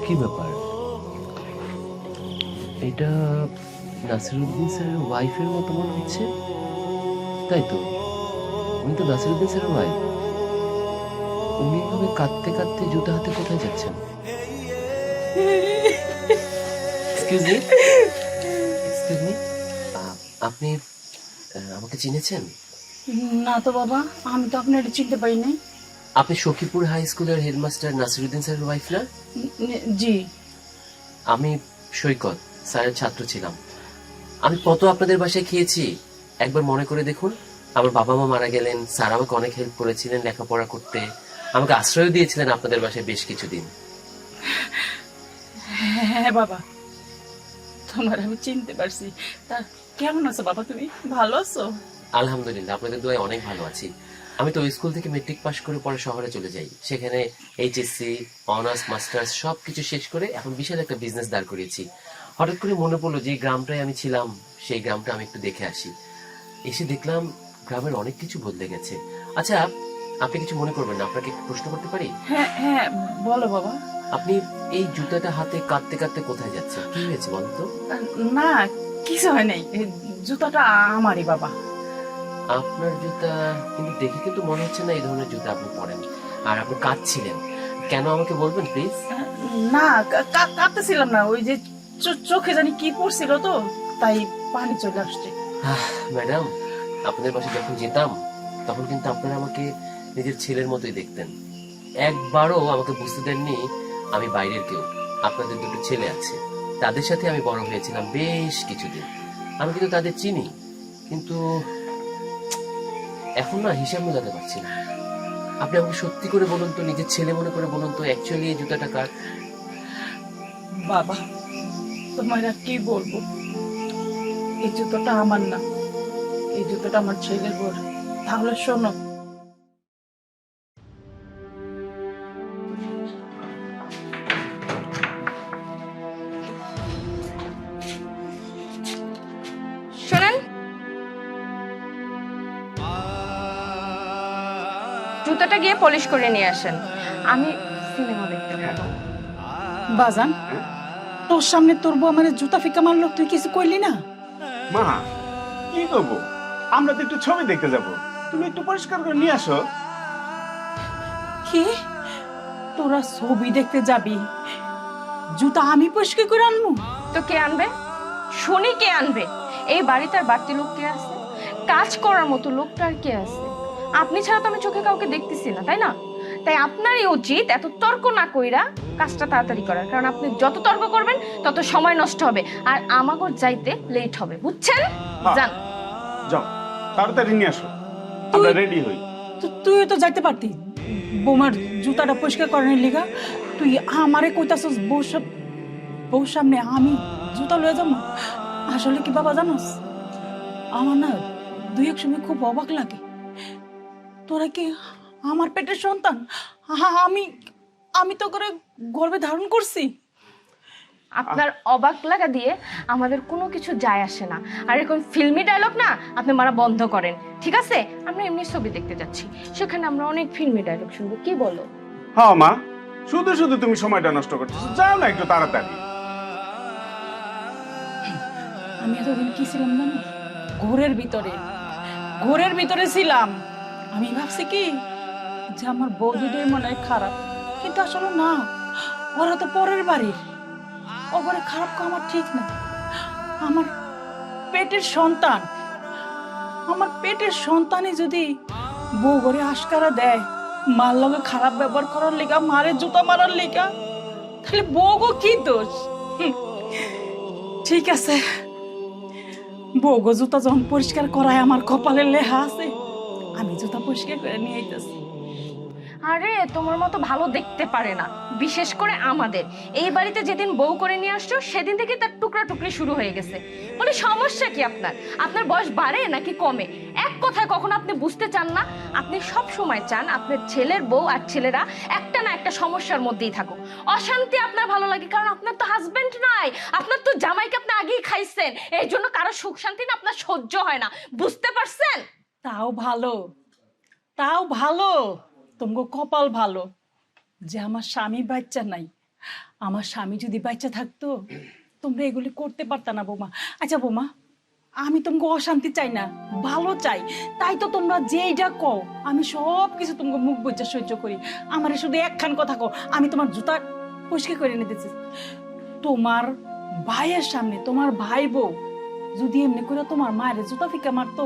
কি ব্যাপার? এটা নাসিরুদ্দিন স্যারের ওয়াইফের মতো মনে হচ্ছে। তাই তো, উনি তো নাসিরুদ্দিন স্যারের ওয়াইফ। উনি ভাবে কাঁদতে কাঁদতে জুতা হাতে কোথায় যাচ্ছেন? এক্সকিউজ মি, এক্সকিউজ মি, আপনি আমাকে চিনেছেন? না তো বাবা, আমি তো আপনার চিনতে পারি নাই। আপনি সখীপুর হাই স্কুলের হেডমাস্টার নাসিরুদ্দিন স্যারের ওয়াইফ না? জি। আমি সৈকত স্যারের ছাত্র ছিলাম। আমি কত আপনাদের বাসায় খেয়েছি একবার মনে করে দেখুন। আমার বাবা মা মারা গেলেন, স্যার আমাকে অনেক হেল্প করেছিলেন লেখাপড়া করতে, আমাকে আশ্রয় দিয়েছিলেন আপনাদের বাসায় বেশ কিছুদিন। হ্যাঁ বাবা, তোমার আমি চিনতে পারছি। তা কেমন আছো বাবা, তুমি ভালো আছো? আলহামদুলিল্লাহ, আপনাদের দোয়ায় অনেক ভালো আছি। আমি তো ওই স্কুল থেকে মেট্রিক পাশ করে পরে শহরে চলে যাই, সেখানে এইচএসসি, অনার্স, মাস্টার্স সবকিছু শেষ করে এখন বিশাল একটা বিজনেস দাঁড় করিয়েছি। হঠাৎ করে মনে পড়লো যে গ্রামটায় আমি ছিলাম, সেই গ্রামটা আমি একটু দেখে আসি। এসে দেখলাম গ্রামের অনেক কিছু বদলে গেছে। আচ্ছা, আপনি কিছু মনে করবেন না, আপনাকে একটু প্রশ্ন করতে পারি? হ্যাঁ হ্যাঁ, বলো বাবা। আপনি এই জুতাটা হাতে কাঁদতে কাঁদতে কোথায় যাচ্ছেন? কি হয়েছে বলেন তো? না, কিছু হয় নাই, এই জুতাটা আমারই বাবা। আপনার জুতা? কিন্তু দেখে কিন্তু মনে হচ্ছে না এই ধরনের জুতা আপনি পরেন। আর আপনি কাঁদছিলেন কেন আমাকে বলবেন প্লিজ? না, কাঁদতেছিলাম না, ওই যে চোখে জানি কি পড়ছিল তো, তাই পানি চলে আসছে। ম্যাডাম, আপনাদের বাসায় যখন যেতাম তখন কিন্তু আপনারা আমাকে নিজের ছেলের মতোই দেখতেন। একবারও আমাকে বুঝতে দেননি আমি বাইরের কেউ। আপনাদের দুটো ছেলে আছে, তাদের সাথে আমি বড় হয়েছিলাম বেশ কিছুদিন। আমি কিন্তু তাদের চিনি, কিন্তু এখন না হিসাব মেলাতে পারছি না। আপনি আমাকে সত্যি করে বলুন তো, নিজের ছেলে মনে করে বলুন তো, অ্যাকচুয়ালি এই জুতাটা কার? বাবা, তোমার আর কি বলবো, এই জুতোটা আমার না, এই জুতোটা আমার ছেলের বর। তাহলে শোনো, শোনেন, জুতাটা গিয়ে পলিশ করে নিয়ে আসেন, আমি সিনেমা দেখতে যাবো। বাজান, তোর সামনে তোর বউ আমার জুতা ফিকা মারলো, তুই কিছু কইলি না? মা, কি করবো? আমরা তো একটু ছবি দেখতে যাব, তুমি একটু পরিষ্কার করে নিয়ে আসো। কি, তোরা ছবি দেখতে যাবি? জুতা আমি পরিষ্কার করে আনবো? তো কে আনবে? শুনি কে আনবে? এই বাড়িতে আর বাড়তি লোক কে আছে? কাজ করার মতো লোকটা আর কে আছে? আপনি ছাড়া তো আমি চোখে কাউকে দেখতেছি না, তাই না? তাই আপনারই উচিত এত তর্ক না কইরা কাজটা তাড়াতাড়ি করার, কারণ আপনি যত তর্ক করবেন তত সময় নষ্ট হবে, আর আমাগো যাইতে লেট হবে, বুঝছেন? যান। যাও, তাড়াতাড়ি নিয়ে আসো, আমরা রেডি হই। তুই তো যাইতে পারতি বৌমার জুতাটা পরিষ্কার করানোর লিগা। তুই আমারে কইতাছস বউ সামনে আমি জুতা লয়ে যাবো? আসলে কি বাবা জানোস, আমার না দুই এক সময় খুব অবাক লাগে। তোরা কি আমার পেটের সন্তান? আমি আমি তো করে গর্ভে ধারণ করছি। আপনার অবাক লাগা দিয়ে আমাদের কোনো কিছু যায় আসে না, আর এরকম ফিল্মি ডায়লগ না আপনি মারা বন্ধ করেন, ঠিক আছে? আমরা এমনি ছবি দেখতে যাচ্ছি, সেখানে আমরা অনেক ফিল্মি ডায়লগ শুনবো, কি বলো? হ্যাঁ মা, শুধু শুধু তুমি সময়টা নষ্ট করতেছো, যাও না একটু তাড়াতাড়ি। আমি এতদিন কি ছিলাম জানো? ঘোরের ভিতরে, ঘোরের ভিতরে ছিলাম। আমি ভাবছি কি যে আমার বউ দুটোই মনে হয় খারাপ, কিন্তু আসলে না, ওরা তো পরের বাড়ির, ওপরে খারাপ কো আমার ঠিক না। আমার পেটের সন্তান, আমার পেটের সন্তানই যদি বউ ঘরে আশকারা দেয় মার লগে খারাপ ব্যবহার করার লেগা, মারে জুতা মারার লেগা, তাহলে বউ গো কি দোষ? ঠিক আছে, বউ গো জুতা যখন পরিষ্কার করায় আমার কপালের লেখা আছে, আমি জুতা পরিষ্কার করে নিয়ে আইতেছি। আরে তোমার মতো ভালো দেখতে পারে না, বিশেষ করে আমাদের এই বাড়িতে যেদিন বউ করে নিয়ে আসছো সেদিন থেকে তার টুকরা টুকরি শুরু হয়ে গেছে। বলে সমস্যা কি আপনার? আপনার বয়স বাড়ে নাকি কমে? এক কথায় কখনো আপনি বুঝতে চান না। আপনি সব সময় চান আপনার ছেলের বউ আর ছেলেরা একটা না একটা সমস্যার মধ্যেই থাকুক, অশান্তি আপনার ভালো লাগে, কারণ আপনার তো হাজবেন্ড নাই, আপনার তো জামাইকে আপনি আগেই খাইছেন, এই জন্য কারো সুখ শান্তি না আপনার সহ্য হয় না, বুঝতে পারছেন? তাও ভালো, তাও ভালো, তোমাকে কপাল ভালো যে আমার স্বামী বাচ্চা নাই, আমার স্বামী যদি বাচ্চা থাকতো তোমরা এগুলি করতে পারতা না বৌমা। আচ্ছা বৌমা, আমি তোমাকে অশান্তি চাই না, ভালো চাই, তাই তো তোমরা যেইটা কও আমি সব কিছু তোমাকে মুখ বুঝা সহ্য করি। আমার শুধু একখান কথা কও, আমি তোমার জুতা পরিষ্কার করে নিতেছি। তোমার ভাইয়ের সামনে তোমার ভাই বউ যদি এমনি করে তোমার মায়ের জুতা ফিকা মারতো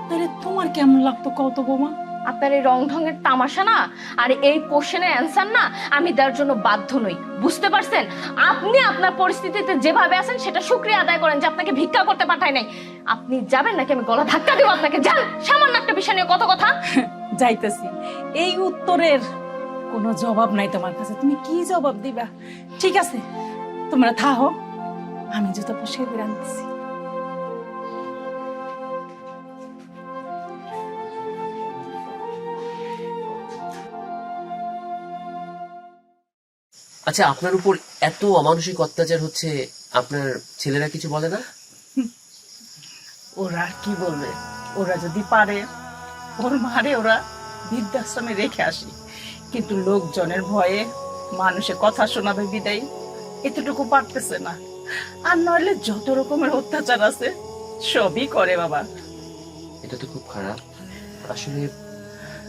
তাহলে তোমার কেমন লাগতো কত বৌমা? আপনার এই রং ঢঙের তামাশা না আর এই কোশ্চেনের অ্যান্সার না আমি দেওয়ার জন্য বাধ্য নই, বুঝতে পারছেন? আপনি আপনার পরিস্থিতিতে যেভাবে আছেন সেটা শুকরিয়া আদায় করেন যে আপনাকে ভিক্ষা করতে পাঠায় নাই। আপনি যাবেন নাকি আমি গলা ধাক্কা দেবো আপনাকে? যান, সামান্য একটা বিষয় নিয়ে কত কথা। যাইতেছি, এই উত্তরের কোনো জবাব নাই তোমার কাছে, তুমি কি জবাব দিবা? ঠিক আছে, তোমরা থাকো, আমি জুতা পরিষ্কার করে আনতেছি। আচ্ছা, আপনার উপর এত অমানসিক অত্যাচার হচ্ছে, আপনার ছেলেরা কিছু বলে না? ওরা কি বলবে? ওরা যদি পারে ওর মারে ওরা বৃদ্ধাশ্রমে রেখে আসি, কিন্তু লোকজনের ভয়ে মানুষে কথা শোনাবে বিদায় এতটুকু পারতেছে না। আর নইলে যত রকমের অত্যাচার আছে সবই করে বাবা। এটা তো খুব খারাপ। আসলে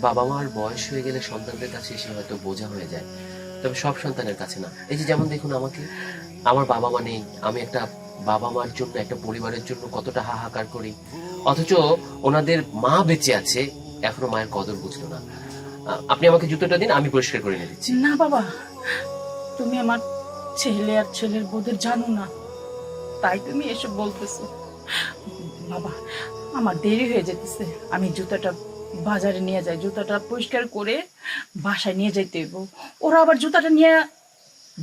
বাবা মার বয়স হয়ে গেলে সন্তানদের কাছে এসে হয়তো বোঝা হয়ে যায়, তবে সব সন্তানের কাছে না। এই যে যেমন দেখুন আমাকে, আমার বাবা মা নেই, আমি একটা বাবা মার জন্য, একটা পরিবারের জন্য কতটা হাহাকার করি, অথচ ওনাদের মা বেঁচে আছে, এখনো মায়ের কদর বুঝলো না। আপনি আমাকে জুতোটা দিন, আমি পরিষ্কার করে এনে দিচ্ছি। না বাবা, তুমি আমার ছেলে আর ছেলের বোধের জানো না, তাই তুমি এসব বলতেছো। বাবা, আমার দেরি হয়ে যেতেছে, আমি জুতাটা বাজারে নিয়ে যাই, জুতাটা পরিষ্কার করে বাসায় নিয়ে যাইতে হইব। ওরা আবার জুতাটা নিয়ে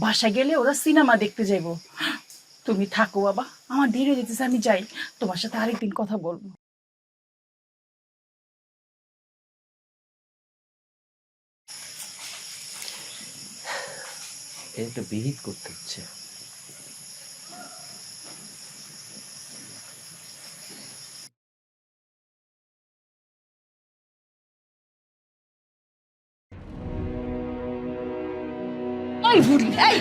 বাসায় গেলে ওরা সিনেমা দেখতে যাইব। তুমি থাকো বাবা, আমার দেরি হয়ে যেতেছে, আমি যাই, তোমার সাথে আরেকদিন কথা বলবো। এটা বিহিত করতে হচ্ছে। ওই বুড়ি, এই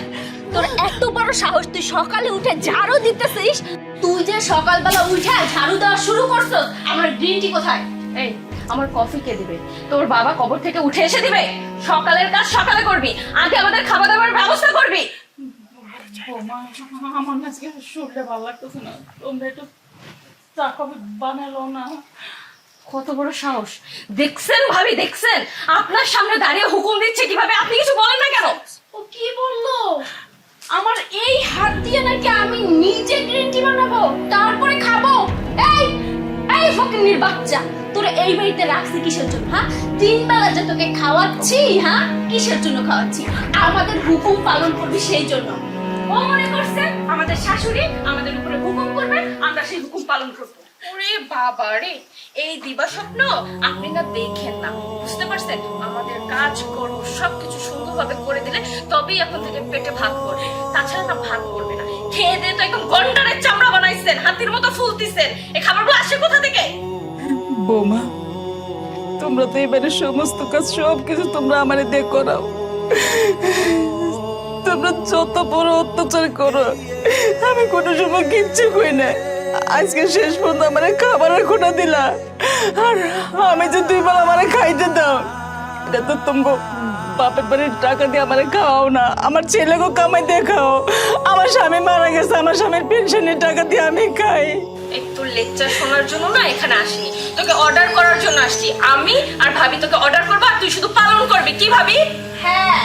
তোর এত বড় সাহস, তুই সকালে উঠে ঝাড়ু দিতেছিস? তুই যে সকালবেলা উঠে ঝাড়ু দেওয়া শুরু করছস, আমার গ্রিন টি কোথায়? এই আমার কফি কে দিবে? তোর বাবা কবর থেকে উঠে এসে দিবে? সকালের কাজ সকালে করবি, আগে আমাদের খাওয়া দাওয়ার ব্যবস্থা করবি। আমার আজকে শরীরটা ভালো লাগতেছে না, তোমরা একটু চা কফি বানালো না? কত বড় সাহস! দেখছেন ভাবি, দেখছেন আপনার সামনে দাঁড়িয়ে হুকুম দিচ্ছে কিভাবে, আপনি কিছু বলেন না কেন? ও কি বললো? আমার এই হাত দিয়ে নাকি আমি নিজে গ্রিন টি বানাবো, তারপরে খাবো? এই এই ফকিন্নির বাচ্চা, তোরা এই বাড়িতে রাখছি কিসের জন্য? হ্যাঁ, 3 বেলা যে তোকে খাওয়াচ্ছি, হ্যাঁ কিসের জন্য খাওয়াচ্ছি? আমাদের হুকুম পালন করবি সেই জন্য। ও মনে করছে আমাদের শাশুড়ি আমাদের উপরে হুকুম করবে, আমরা সেই হুকুম পালন করবো। ওরে বাবা রে, এই দিবা স্বপ্ন আপনি না দেখেন না, বুঝতে পারছেন? আমাদের কাজ করব সবকিছু সুন্দরভাবে করে দিলে তবেই এখন থেকে পেটে ভাত পড়বে, তাছাড়া না ভাত পড়বে না। খেয়ে দিয়ে তো একদম গন্ডারের চামড়া বানাইছেন, হাতির মতো ফুলতিছেন। এই খাবারগুলো আসে কোথা থেকে? বৌমা, তোমরা তো এবারে সমস্ত কাজ সব কিছু তোমরা আমারে দিয়ে করাও, তোমরা যত বড় অত্যাচার করো আমি কোনো সময় কিচ্ছু কই না। আজকে শেষ পর্যন্ত আমার খাবারের খোটা দিলা, আর আমি যে 2 বেলা আমার খাইতে দাও, এটা তো তোমাকে বাপের বাড়ির টাকা দিয়ে আমার খাওয়াও না, আমার ছেলেকেও কামাই দিয়ে খাও। আমার স্বামী মারা গেছে, আমার স্বামীর পেনশনের টাকা দিয়ে আমি খাই। একটু লেকচার শোনার জন্য না এখানে আসিনি, তোকে অর্ডার করার জন্য আসছি। আমি আর ভাবি তোকে অর্ডার করবো, আর তুই শুধু পালন করবি। কি ভাবি? হ্যাঁ,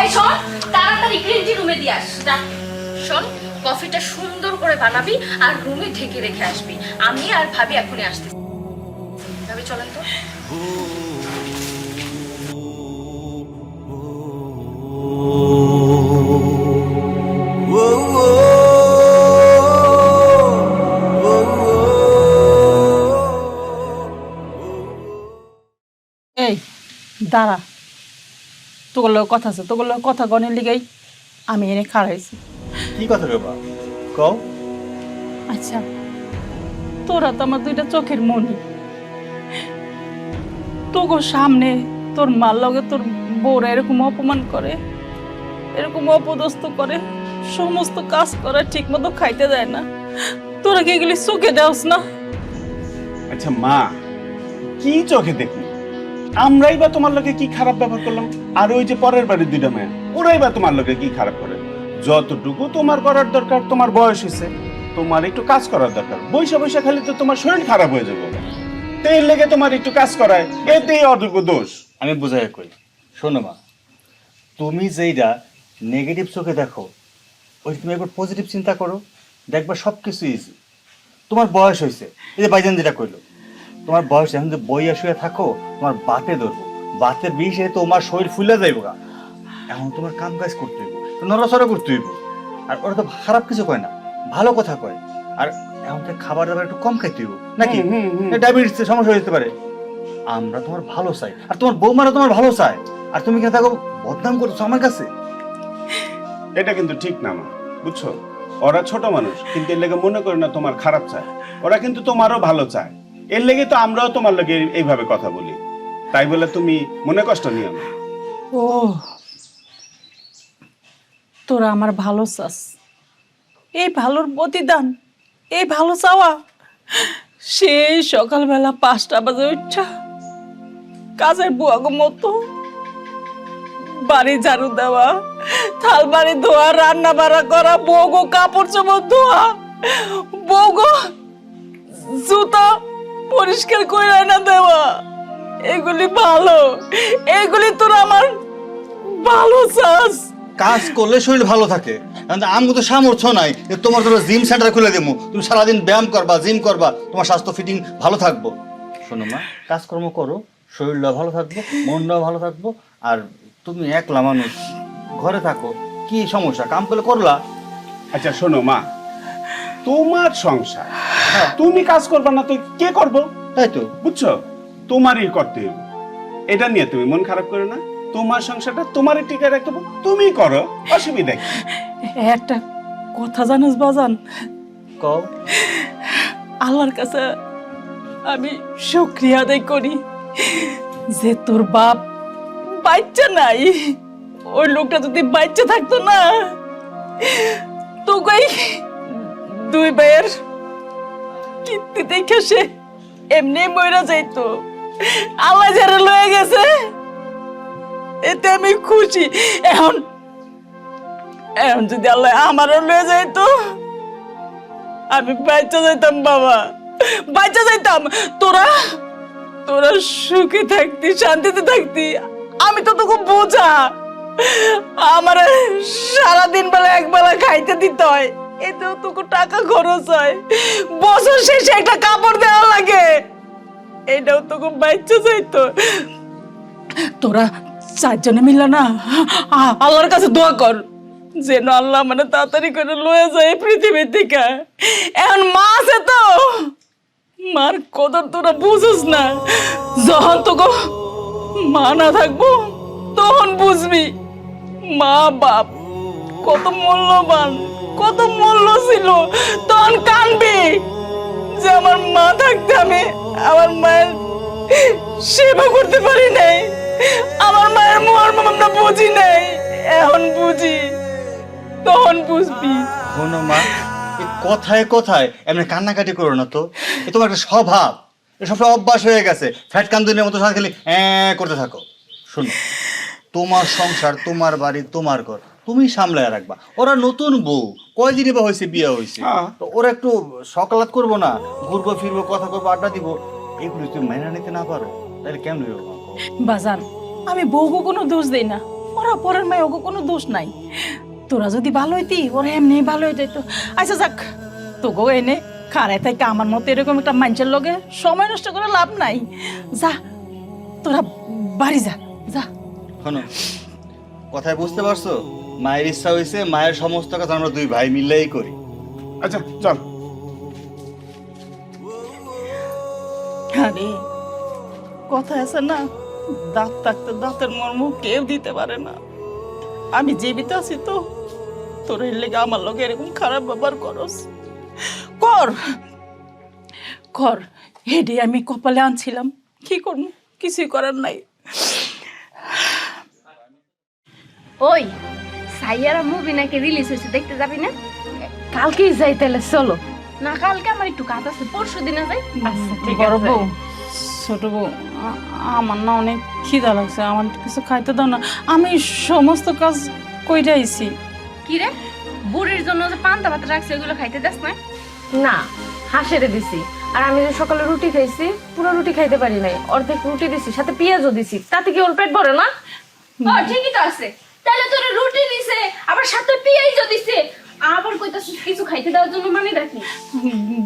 এই শোন, তাড়াতাড়ি গ্রিন টি রুমে দিয়ে আস। যা, শোন, কফিটা সুন্দর করে বানাবি আর রুমে ঢেকে রেখে আসবি। আমি আর ভাবি এখনই আসতেছি। ভাবি চলেন তো। এই দাঁড়া, তোগুলো কথা আছে, তোগুলো কথা গনের লিগাই আমি এনে খাড়াইছি। কি কথা রে বাবা, কও। আচ্ছা, তোরা তো আমার 2টা চোখের মনি, তোর সামনে তোর মার লগে তোর বউরা এরকম অপমান করে, এরকম অপদস্থ করে, সমস্ত কাজ করে ঠিক মতো খাইতে দেয় না। তোরা কি এগুলি চোখে দেওস না? আচ্ছা মা, কি চোখে দেখি? আমরাই বা তোমার লোকে কি খারাপ ব্যবহার করলাম? আর ওই যে পরের বাড়ির দুইটা মেয়ে, ওরাই বা তোমার লোকে কি খারাপ করে? যতটুকু তোমার করার দরকার, তোমার বয়স হয়েছে, তোমার একটু কাজ করার দরকার। বৈশা বৈশা খালি তো তোমার শরীর খারাপ হয়ে যাবে। তেল লেগে তোমার একটু কাজ করায়, এতেই অটুকু দোষ। আমি বুঝাই কই, শোনো মা, তুমি যেইটা নেগেটিভ চোখে দেখো, ওই তুমি একবার পজিটিভ চিন্তা করো, দেখবা সব কিছু ইজি। তোমার বয়স হয়েছে, এই যে ভাইজান যেটা কইলো, তোমার বয়স এখন যে বইয়া শুয়ে থাকো, তোমার বাতে ধরবো, বাতের বিষে তোমার শরীর ফুলে যাইব গা। এখন তোমার কাম কাজ করতে হইব, নড়াচড়া করতে হইব। আর ওরা তো খারাপ কিছু কয় না, ভালো কথা কয়। আর এখন তো খাবার দাবার একটু কম খাইতে হইব নাকি? ডায়াবেটিস সমস্যা হতে পারে। আমরা তোমার ভালো চাই, আর তোমার বৌমারা তোমার ভালো চায়। আর তুমি কেন থাকো বদনাম করছো আমার কাছে? এটা কিন্তু ঠিক না মা, বুঝছো? ওরা ছোট মানুষ, কিন্তু এর লেগে মনে করে না তোমার খারাপ চায়। ওরা কিন্তু তোমারও ভালো চায়। এর লেগে তো আমরাও তোমার লগে এইভাবে কথা বলি। তাই বলে তুমি মনে কষ্ট নিও না। ও, তোরা আমার ভালো চাস, এই ভালোর প্রতিদান, এই ভালো চাওয়া। সেই সকালবেলা 5টা বাজে উঠা কাজের বুয়াগো মতো বাড়ি ঝাড়ু দেওয়া, থাল বাড়ি ধোয়া, রান্না বাড়া করা, বউগো কাপড় চোপড় ধোয়া, বউগো জুতা পরিষ্কার করে না দেওয়া, এগুলি ভালো, এগুলি তোরা আমার ভালো চাস। কাজ করলে শরীর ভালো থাকে। আমি তো সামর্থ্য নাই যে তোমার ধরো জিম সেন্টার খুলে দেবো, তুমি সারাদিন ব্যায়াম করবা, জিম করবা, তোমার স্বাস্থ্য ফিটিং ভালো থাকবো। শোনো মা, কাজকর্ম করো, শরীরটা ভালো থাকবো, মনটাও ভালো থাকবো। আর তুমি একলা মানুষ, ঘরে থাকো, কি সমস্যা? কাম করলে করলা। আচ্ছা শোনো মা, তোমার সংসার, তুমি কাজ করবে না তো কে করবো? তাই তো, বুঝছো? তোমারই করতে হবে। এটা নিয়ে তুমি মন খারাপ করো না। তোমার সংসারটা তোমারই টিকে রাখতে হবে, তুমি করো, অসুবিধা কি? একটা কথা জানিস বাজান, কও। আল্লাহর কাছে আমি শুকরিয়া আদায় করি যে তোর বাপ বাচ্চা নাই। ওই লোকটা যদি বাচ্চা থাকতো না, তোকে দুই ভাইয়ের কীর্তি দেখে সে এমনি মইরা যাইতো। আল্লাহ যারা লয়ে গেছে, এতে আমি খুশি। এখন এখন যদি আল্লাহ আমারও লয়ে যাইতো, আমি বাচ্চা যাইতাম বাবা, বাচ্চা যাইতাম। তোরা তোরা সুখে থাকতি, শান্তিতে থাকতি। আমি তো তোকে বোঝা, আমার সারাদিন বেলা একবেলা খাইতে দিতে হয়, এতেও তোকে টাকা খরচ হয়, বছর শেষে একটা কাপড় দেওয়া লাগে, এটাও তোকে বাচ্চা যাইতো। তোরা 4 জনে মিলে না আল্লাহর কাছে দোয়া কর যেন আল্লাহ মানে তাড়াতাড়ি করে লয়ে যায় পৃথিবীর থেকে। এখন মা আছে তো, মার কদর তোরা বুঝিস না। যখন তোকে মা না থাকবো তখন বুঝবি মা বাপ কত মূল্যবান, কত মূল্য ছিল। তখন কানবি যে আমার মা থাকতে আমি আমার মায়ের সেবা করতে পারি নাই, আমার মায়ের মর্ম আমরা বুঝি নাই। এখন বুঝি, তখন বুঝবি। শোনো মা, এই কথায় কথায় এমনি কান্নাকাটি করো না তো। এ তোমার একটা স্বভাব, এ সবসময় অভ্যাস হয়ে গেছে। ফ্যাট কান্দুনের মতো সারা খালি করতে থাকো। শোনো, তোমার সংসার, তোমার বাড়ি, তোমার ঘর, তুমি সামলায় রাখবা। ওরা নতুন বউ, কয়দিনই বা হয়েছে বিয়ে হয়েছে, তো ওরা একটু সকালাত করবো না, ঘুরবো ফিরবো, কথা করবো, আড্ডা দিব, এগুলো তুমি মেনে নিতে না পারো, তাহলে কেমন হইব? বাজান, আমি বউকে কোনো দোষ দেই না, ওরা পরের মেয়ে, ওকে কোনো দোষ নাই। তোরা যদি ভালো হইতি, ওরা এমনি ভালো হয়ে যাইতো। আচ্ছা যাক, তোকেও এনে খাড়ায় থেকে আমার মতো এরকম একটা মানুষের লগে সময় নষ্ট করে লাভ নাই। যা, তোরা বাড়ি যা, যা। শোনো, কথায় বুঝতে পারছো? মায়ের ইচ্ছা হয়েছে, মায়ের সমস্ত কাজ আমরা দুই ভাই মিলেই করি। আচ্ছা চল। আরে কথা আছে না, দাঁত থাকতে দাঁতের মর্ম কেউ দিতে পারে না। আমি জীবিত আছি তো, তোর এর লেগে আমার লোক এরকম খারাপ ব্যবহার করস, কর কর। হেডে আমি কপালে আনছিলাম, কি করবো, কিছুই করার নাই। ওই সাইয়ারা মুভি নাকি রিলিজ হয়েছে, দেখতে যাবি না? কালকেই যাই তাহলে, চলো। না কালকে আমার একটু কাজ আছে, পরশু দিনে যাই। আচ্ছা ঠিক বড় আছে। বউ, ছোট বউ, আমার না অনেক খিদা লাগছে, আমার কিছু খাইতে দাও না। আমি সমস্ত কাজ কইরা আইছি। কি রে, বুড়ির জন্য যে পান্তা ভাত রাখছে ওগুলো খাইতে দেস না? না, হাঁসেরে দিছি। আর আমি যে সকালে রুটি খাইছি, পুরো রুটি খাইতে পারি নাই, অর্ধেক রুটি দিছি, সাথে পেঁয়াজও দিছি। তাতে কি ওর পেট ভরে না? ও ঠিকই তো আছে। তাহলে তোর রুটি দিছে, আবার সাথে পেঁয়াজও দিছে, আবার কইতাছিস কিছু খাইতে দেওয়ার জন্য, মানে রাখি।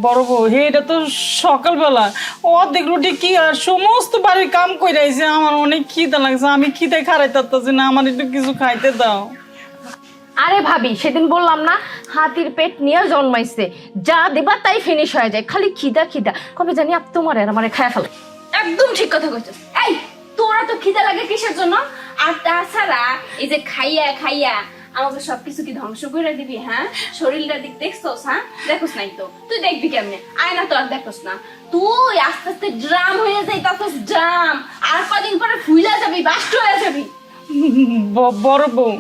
বড় বউ, এটা তো সকালবেলা অর্ধেক রুটি কি আর সমস্ত বাড়ির কাম কইরা আইছি। আমার অনেক খিদা লাগছে, আমি খিদে খারাইতাছি না, আমার একটু কিছু খাইতে দাও। আরে ভাবি, সেদিন বললাম না হাতির পেট নিয়ে জন্মাইছে, যা দেবা তাই ফিনিশ হয়ে যায়, খালি খিদা খিদা। কবে জানি আপ তোমার আর আমারে খায়া ফেলে। একদম ঠিক কথা কইছিস। এই তোরা তো খিদা লাগে কিসের জন্য? আর তাছাড়া এই যে খাইয়া খাইয়া আমাকে সবকিছু কি ধ্বংস করে দিবি? হ্যাঁ, শরীরটার দিক দেখছস? হ্যাঁ, দেখোস নাই তো, তুই দেখবি কেমনে? আয়না তো আর দেখোস না, তুই আস্তে আস্তে ড্রাম হয়ে যাইতাছস, ড্রাম। আর কদিন পরে ফুইলা যাবি, বাস্ট হয়ে যাবি। বড় বউ,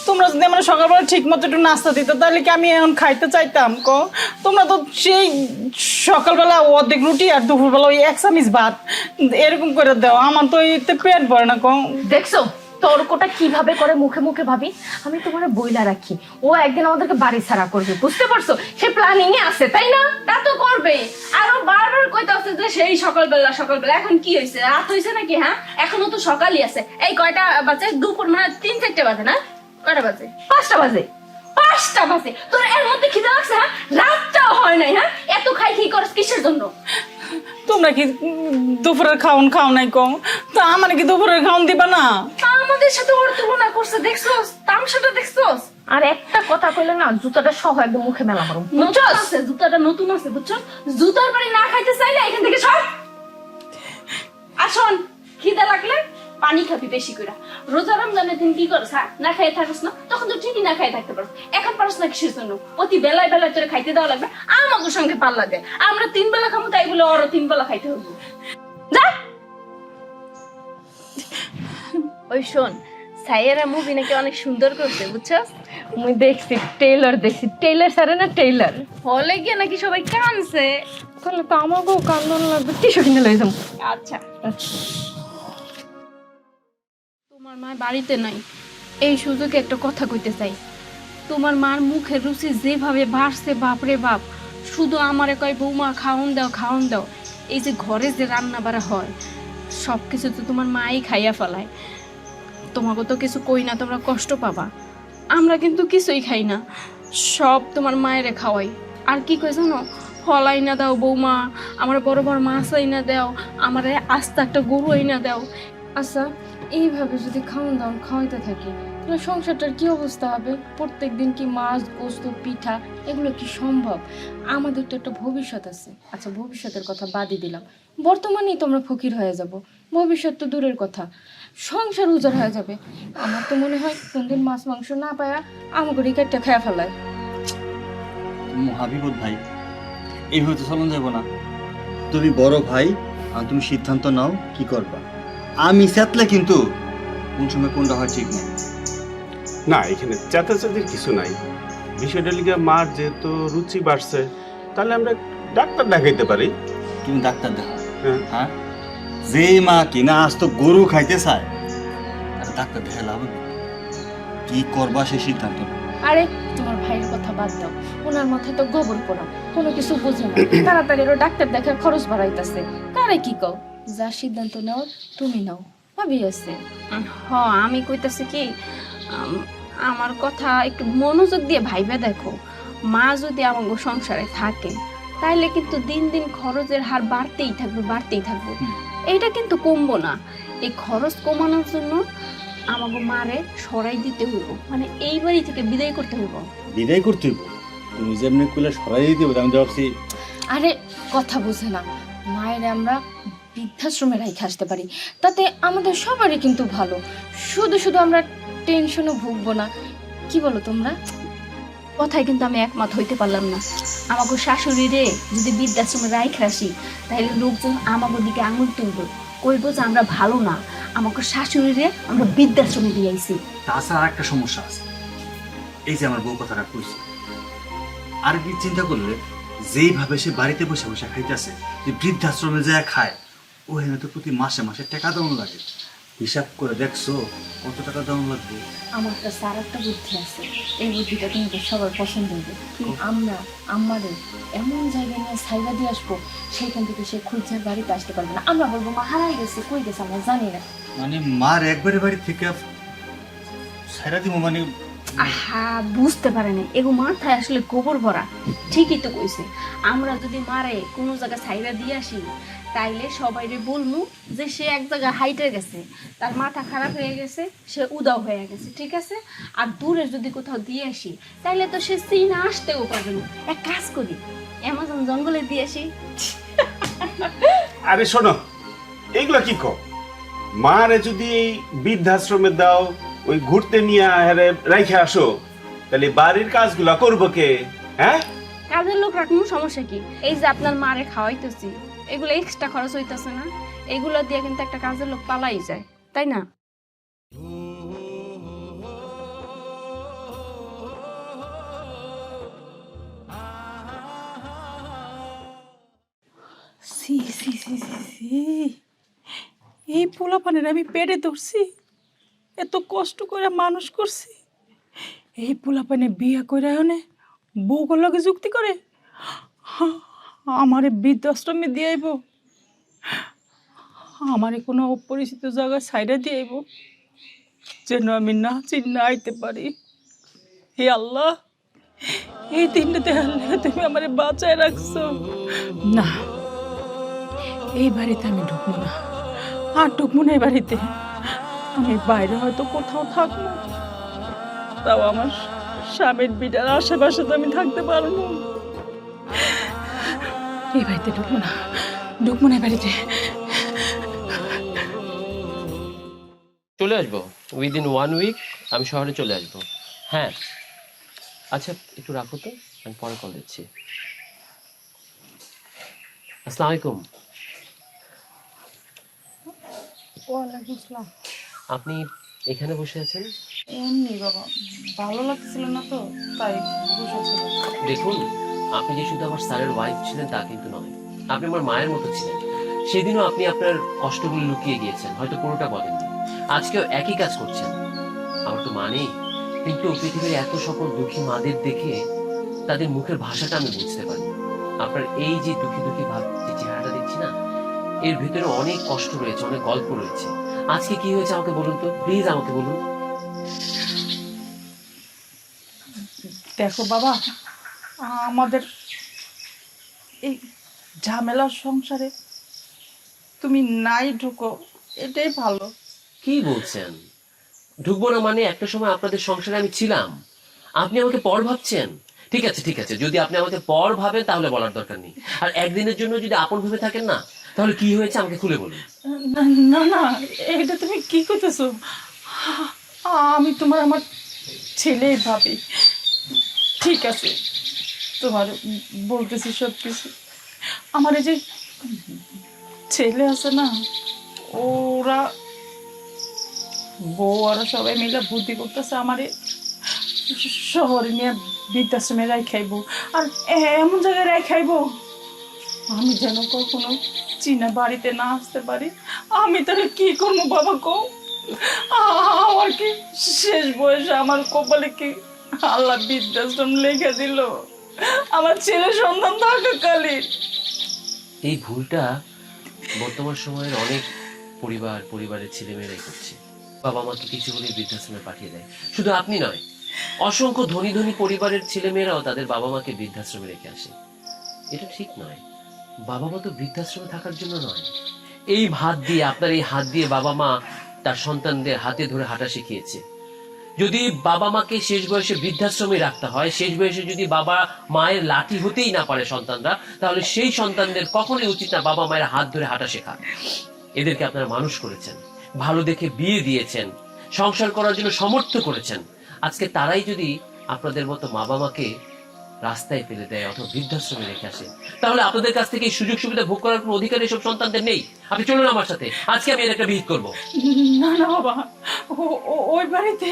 তোমরা যদি আমার সকালবেলা ঠিক মতো একটু নাস্তা দিত, তাহলে কি আমি এখন খাইতে চাইতাম? তোমরা তো সেই সকালবেলা অর্ধেক রুটি আর দুপুরবেলা ওই এক চামিচ ভাত এরকম করে দাও, আমার তো এতে পেট ভরে না। দেখছো তর্কটা কিভাবে করে, মুখে মুখে ভাবি। আমি তোমার বইলা রাখি, ও একদিন আমাদেরকে বাড়ি ছাড়া করবে, বুঝতে পারছো? সে প্ল্যানিং এ আছে, তাই না? তা তো করবে। আরো বারবার কইতে আছে যে সেই সকালবেলা সকালবেলা। এখন কি হয়েছে, রাত হয়েছে নাকি? হ্যাঁ, এখনো তো সকালই আছে। এই কয়টা বাজে? দুপুর মানে 3-4 বাজে না? কয়টা বাজে? 5টা বাজে। 5টা বাজে, তোর এর মধ্যে খিদে লাগছে? হ্যাঁ, রাতটাও হয় নাই। হ্যাঁ, এত খাই কি করছ কিসের জন্য? তোমরা কি দুপুরের খাও নাই কম? তা আমার কি দুপুরের খাওন দিবা না? আমাদের সাথে ওর তুলনা করছে, দেখছোস? তামসাটা দেখছোস? আর একটা কথা কইলে না, জুতাটা সহ একদম মুখে মেলা মারো। নতুন আছে, জুতাটা নতুন আছে, বুঝছো? জুতার বাড়ি না খাইতে চাইলে এখান থেকে সর। আর শোন, খিদে লাগলে পানি খাবি বেশি করে। রোজা রমজানের দিন কি করছ? না খাইয়ে থাকিস না, তখন তো ঠিকই না খাইয়ে থাকতে পারো। এখন পারস না কিসের জন্য? প্রতি বেলায় বেলায় তোরে খাইতে দেওয়া লাগবে, আমাদের সঙ্গে পাল্লা দেয়। আমরা 3 বেলা খাবো, তাই বলে ওরও 3 বেলা খাইতে হবে। যা। ওই শোন, সাইয়ারা মুভি নাকি অনেক সুন্দর করছে, বুঝছো? মুই দেখছি, ট্রেলার দেখছি। ট্রেলার সারে না, ট্রেলার হলে গিয়ে নাকি সবাই কানছে। তাহলে তো আমাকেও কান্দন লাগবে, টিস্যু কিনে লই যাবো। আচ্ছা, তোমার মা বাড়িতে নাই, এই সুযোগে একটা কথা কইতে চাই। তোমার মার মুখের রুচি যেভাবে বাড়ছে, বাপরে বাপ, শুধু আমারে কয় বৌমা খাওন দাও খাওন দাও। এই যে ঘরে যে রান্না বাড়া হয় সব কিছু তো তোমার মাই খাইয়া ফেলায়। তোমাকে তো কিছু কই না, তোমরা কষ্ট পাবা। আমরা কিন্তু কিছুই খাই না, সব তোমার মায়েরে খাওয়াই। আর কি কই জানো, ফল আইনা দাও বৌমা, আমার বড় বড় মাছ আইনা দাও, আমারে আস্তে একটা গরু আইনা দাও। আচ্ছা, এইভাবে যদি খাওয়ান দাওয়ান খাওয়াইতে থাকি, তাহলে সংসারটার কি অবস্থা হবে? প্রত্যেক দিন কি মাছ, গোস্ত, পিঠা, এগুলো কি সম্ভব? আমাদের তো একটা ভবিষ্যৎ আছে। আচ্ছা, ভবিষ্যতের কথা বাদই দিলাম, বর্তমানেই তোমরা ফকির হয়ে যাব, ভবিষ্যৎ তো দূরের কথা, সংসার উজাড় হয়ে যাবে। আমার তো মনে হয় কোনদিন মাছ মাংস না পায়া আমাকে রিকারটা খেয়ে ফেলায়। হাবিবুর ভাই, এইভাবে তো চলন যাব না। তুমি বড় ভাই আর তুমি সিদ্ধান্ত নাও কি করবা। আমি চেতলে কিন্তু কোন সময় কোনটা হয় ঠিক নেই। না, এখানে চেতাচেতির কিছু নাই। বিষয়টা লিগে মার যেহেতু রুচি বাড়ছে, তাহলে আমরা ডাক্তার দেখাইতে পারি। তুমি ডাক্তার দেখা। হ্যাঁ। হ্যাঁ, যে মা কিনা আজ তো গরু খাইতে চায়, আর ডাক্তার দেখা লাভ হবে? কি করবা সে সিদ্ধান্ত নাও। আরে তোমার ভাইয়ের কথা বাদ দাও, ওনার মাথায় তো গোবর পোড়া, কোনো কিছু বুঝে না। তাড়াতাড়ি ওরা ডাক্তার দেখে খরচ বাড়াইতেছে। কারে কি কও, যা সিদ্ধান্ত নাও তুমি নাও, ভাবি আছে। আমি কইতাছি কি, আমার কথা একটু মনোযোগ দিয়ে ভাইবে দেখো। মা যদি আমাকে সংসারে থাকে, তাহলে কিন্তু দিন দিন খরচের হার বাড়তেই থাকবে, বাড়তেই থাকবে। এইটা কিন্তু কমবো না। এই খরচ কমানোর জন্য আমাকে মারে সরাই দিতে হইব, মানে এই বাড়ি থেকে বিদায় করতে হইব। বিদায় করতে হইব? তুমি যেমনি কইলে সরাই দিতে হবে, আমি ভাবছি। আরে কথা বুঝে না, মায়ের আমরা বৃদ্ধাশ্রমে রাইখে আসতে পারি, তাতে আমাদের সবারই কিন্তু ভালো। শুধু শুধু আমরা টেনশনও ভুগবো না, কি বলো তোমরা? কথায় কিন্তু আমি একমত হইতে পারলাম না। আমাকে শাশুড়ি রে যদি বৃদ্ধাশ্রমে রাইখে আসি, তাহলে লোকজন আমাকে দিকে আঙুল তুলব, কইব যে আমরা ভালো না, আমাকে শাশুড়ি রে আমরা বৃদ্ধাশ্রমে দিয়ে আইছি। তাছাড়া একটা সমস্যা আছে। এই যে আমার বউ কথাটা কইছে, আর কি চিন্তা করলে যেইভাবে সে বাড়িতে বসে বসে খাইতেছে, যে বৃদ্ধাশ্রমে যায় খায়, ওখানে তো প্রতি মাসে মাসে টাকা দেওয়ানো লাগে। হিসাব করে দেখছো কত টাকা দেওয়ানো লাগবে? আমার কাছে আর একটা বুদ্ধি আছে, এই বুদ্ধিটা কিন্তু সবার পছন্দ হবে। আমরা আমাদের এমন জায়গায় নিয়ে সাইবা দিয়ে আসবো, সেইখান থেকে সে খুঁজে বাড়িতে আসতে পারবে না। আমরা বলবো মা হারাই গেছে, কই গেছে আমরা জানি না। মানে মার একবারে বাড়ি থেকে ছাইরা দিব মানে? আহা, বুঝতে পারেনি, এগো মাথায় আসলে গোবর ভরা। ঠিকই তো কইছে, আমরা যদি মারে কোনো জায়গায় ছাইরা দিয়ে আসি, তাইলে সবাইরে বলমু যে সে এক জায়গায় হাইটে গেছে, তার মাথা খারাপ হয়ে গেছে, সে উদাও হয়ে গেছে, ঠিক আছে? আর দূরে যদি কোথাও দিয়ে আসি, তাইলে তো সে চীনা আসতেও পারবে না। এক কাজ করি, অ্যামাজন জঙ্গলে দিয়ে আসি। আরে শোনো, এগুলা কি কো? মারে যদি এই বৃদ্ধাশ্রমে দাও, ওই ঘুরতে নিয়ে রাইখে আসো, তাহলে বাড়ির কাজগুলা করবো কে? হ্যাঁ, কাজের লোক রাখবো, সমস্যা কি? এই যে আপনার মারে খাওয়াইতেছি, এগুলো এক্সট্রা খরচ হইতেছে না? এগুলো দিয়ে কিন্তু একটা কাজের লোক পালাই যায়, তাই না? সি সি সি সি সি, এই পোলাপানের আমি পেটে ধরছি, এত কষ্ট করে মানুষ করছি, এই পোলাপানে বিয়া করে আনে বউগুলোর লগে যুক্তি করে আমারে বৃদ্ধাশ্রমে দিয়ে আইব, আমারে কোনো অপরিচিত জায়গায় সাইডে দিয়ে আইব, যেন আমি না চিন্না আইতে পারি। হে আল্লাহ, এই দিনটাতে আল্লাহ তুমি আমারে বাঁচায় রাখছো। না, এই বাড়িতে আমি ঢুকবো না, আর ঢুকবো না এই বাড়িতে। আমি বাইরে হয়তো কোথাও থাকবো, তাও আমার স্বামীর বিটার আশেপাশে তো আমি থাকতে পারবো। এই বাড়িতে ঢুকবো না, ঢুকবো না এই বাড়িতে। চলে আসবো উইদিন 1 উইক, আমি শহরে চলে আসবো। হ্যাঁ, আচ্ছা একটু রাখো তো, আমি পরে কল দিচ্ছি। আসসালামু আলাইকুম। ওয়ালাইকুম আসসালাম। আপনি এখানে বসে আছেন? এমনি বাবা, ভালো লাগছিল না তো, তাই বসেছিল। দেখুন, আপনি যে শুধু আমার স্যারের ওয়াইফ ছিলেন তা কিন্তু নয়, আপনি আমার মায়ের মতো ছিলেন। সেদিনও আপনি আপনার কষ্টগুলো লুকিয়ে গিয়েছেন, হয়তো পুরোটা বলেননি। আজকেও একই কাজ করছেন। আমার তো মা নেই, কিন্তু পৃথিবীর এত সকল দুঃখী মাদের দেখে তাদের মুখের ভাষাটা আমি বুঝতে পারি। আপনার এই যে দুঃখী দুঃখী ভাব, যে চেহারাটা দেখছি না, এর ভিতরে অনেক কষ্ট রয়েছে, অনেক গল্প রয়েছে। আজকে কি হয়েছে আমাকে বলুন তো, প্লিজ আমাকে বলুন। দেখো বাবা, আমাদের এই ঝামেলার সংসারে তুমি নাই ঢুকো, এটাই ভালো। কি বলছেন? ঢুকবো না মানে? একটা সময় আপনাদের সংসারে আমি ছিলাম, আপনি আমাকে পর ভাবছেন? ঠিক আছে ঠিক আছে, যদি আপনি আমাকে পর ভাবেন তাহলে বলার দরকার নেই। আর একদিনের জন্য যদি আপন ভেবে থাকেন না, তাহলে কি হয়েছে আমাকে খুলে বলুন। না না না, এটা তুমি কি করতেছো? আমি তোমার আমার ছেলেই ভাবি। ঠিক আছে, তোমার বলতেছি সব কিছু। আমার এই যে ছেলে আছে না, ওরা বউ ওরা সবাই মিলে বুদ্ধি করতেছে আমারে শহরে নিয়ে বৃদ্ধাশ্রমে রাই খাইবো, আর এমন জায়গায় রাই খাইবো আমি যেন কখনো চীনা বাড়িতে না আসতে পারি। আমি তাহলে কি করবো বাবা, কো? আমার কি শেষ বয়সে আমার কপালে কি আল্লাহ বৃদ্ধাশ্রম লেখা দিল? আমার ছেলে সন্তান থাকাকালীন। এই ভুলটা বর্তমান সময়ের অনেক পরিবারের ছেলেমেয়েরাই করছে। বাবা মাকে কিছু হলে বৃদ্ধাশ্রমে পাঠিয়ে দেয়। শুধু আপনি নয়, অসংখ্য ধনী ধনী পরিবারের ছেলেমেয়েরাও তাদের বাবা মাকে বৃদ্ধাশ্রমে রেখে আসে। এটা ঠিক নয়। বাবা মা তো বৃদ্ধাশ্রমে থাকার জন্য নয়। এই হাত দিয়ে, আপনার এই হাত দিয়ে বাবা মা তার সন্তানদের হাতে ধরে হাঁটা শিখিয়েছে। যদি বাবা মাকে শেষ বয়সে বৃদ্ধাশ্রমে রাখতে হয়, শেষ বয়সে যদি বাবা মায়ের লাঠি হতেই না পারে সন্তানরা, তাহলে সেই সন্তানদের কখনোই উচিত না বাবা মায়ের হাত ধরে হাঁটা শেখা। এদেরকে আপনারা মানুষ করেছেন, ভালো দেখে বিয়ে দিয়েছেন, সংসার করার জন্য সমর্থ করেছেন। আজকে তারাই যদি আপনাদের মতো মা বাবাকে রাস্তায় ফেলে দেয় অথবা বৃদ্ধাশ্রমে রেখে আসে, তাহলে আপনাদের কাছ থেকে এই সুযোগ সুবিধা ভোগ করার কোনো অধিকার এসব সন্তানদের নেই। আপনি চলুন আমার সাথে, আজকে আমি এর একটা বিহিত করবো। না না বাবা, ওই বাড়িতে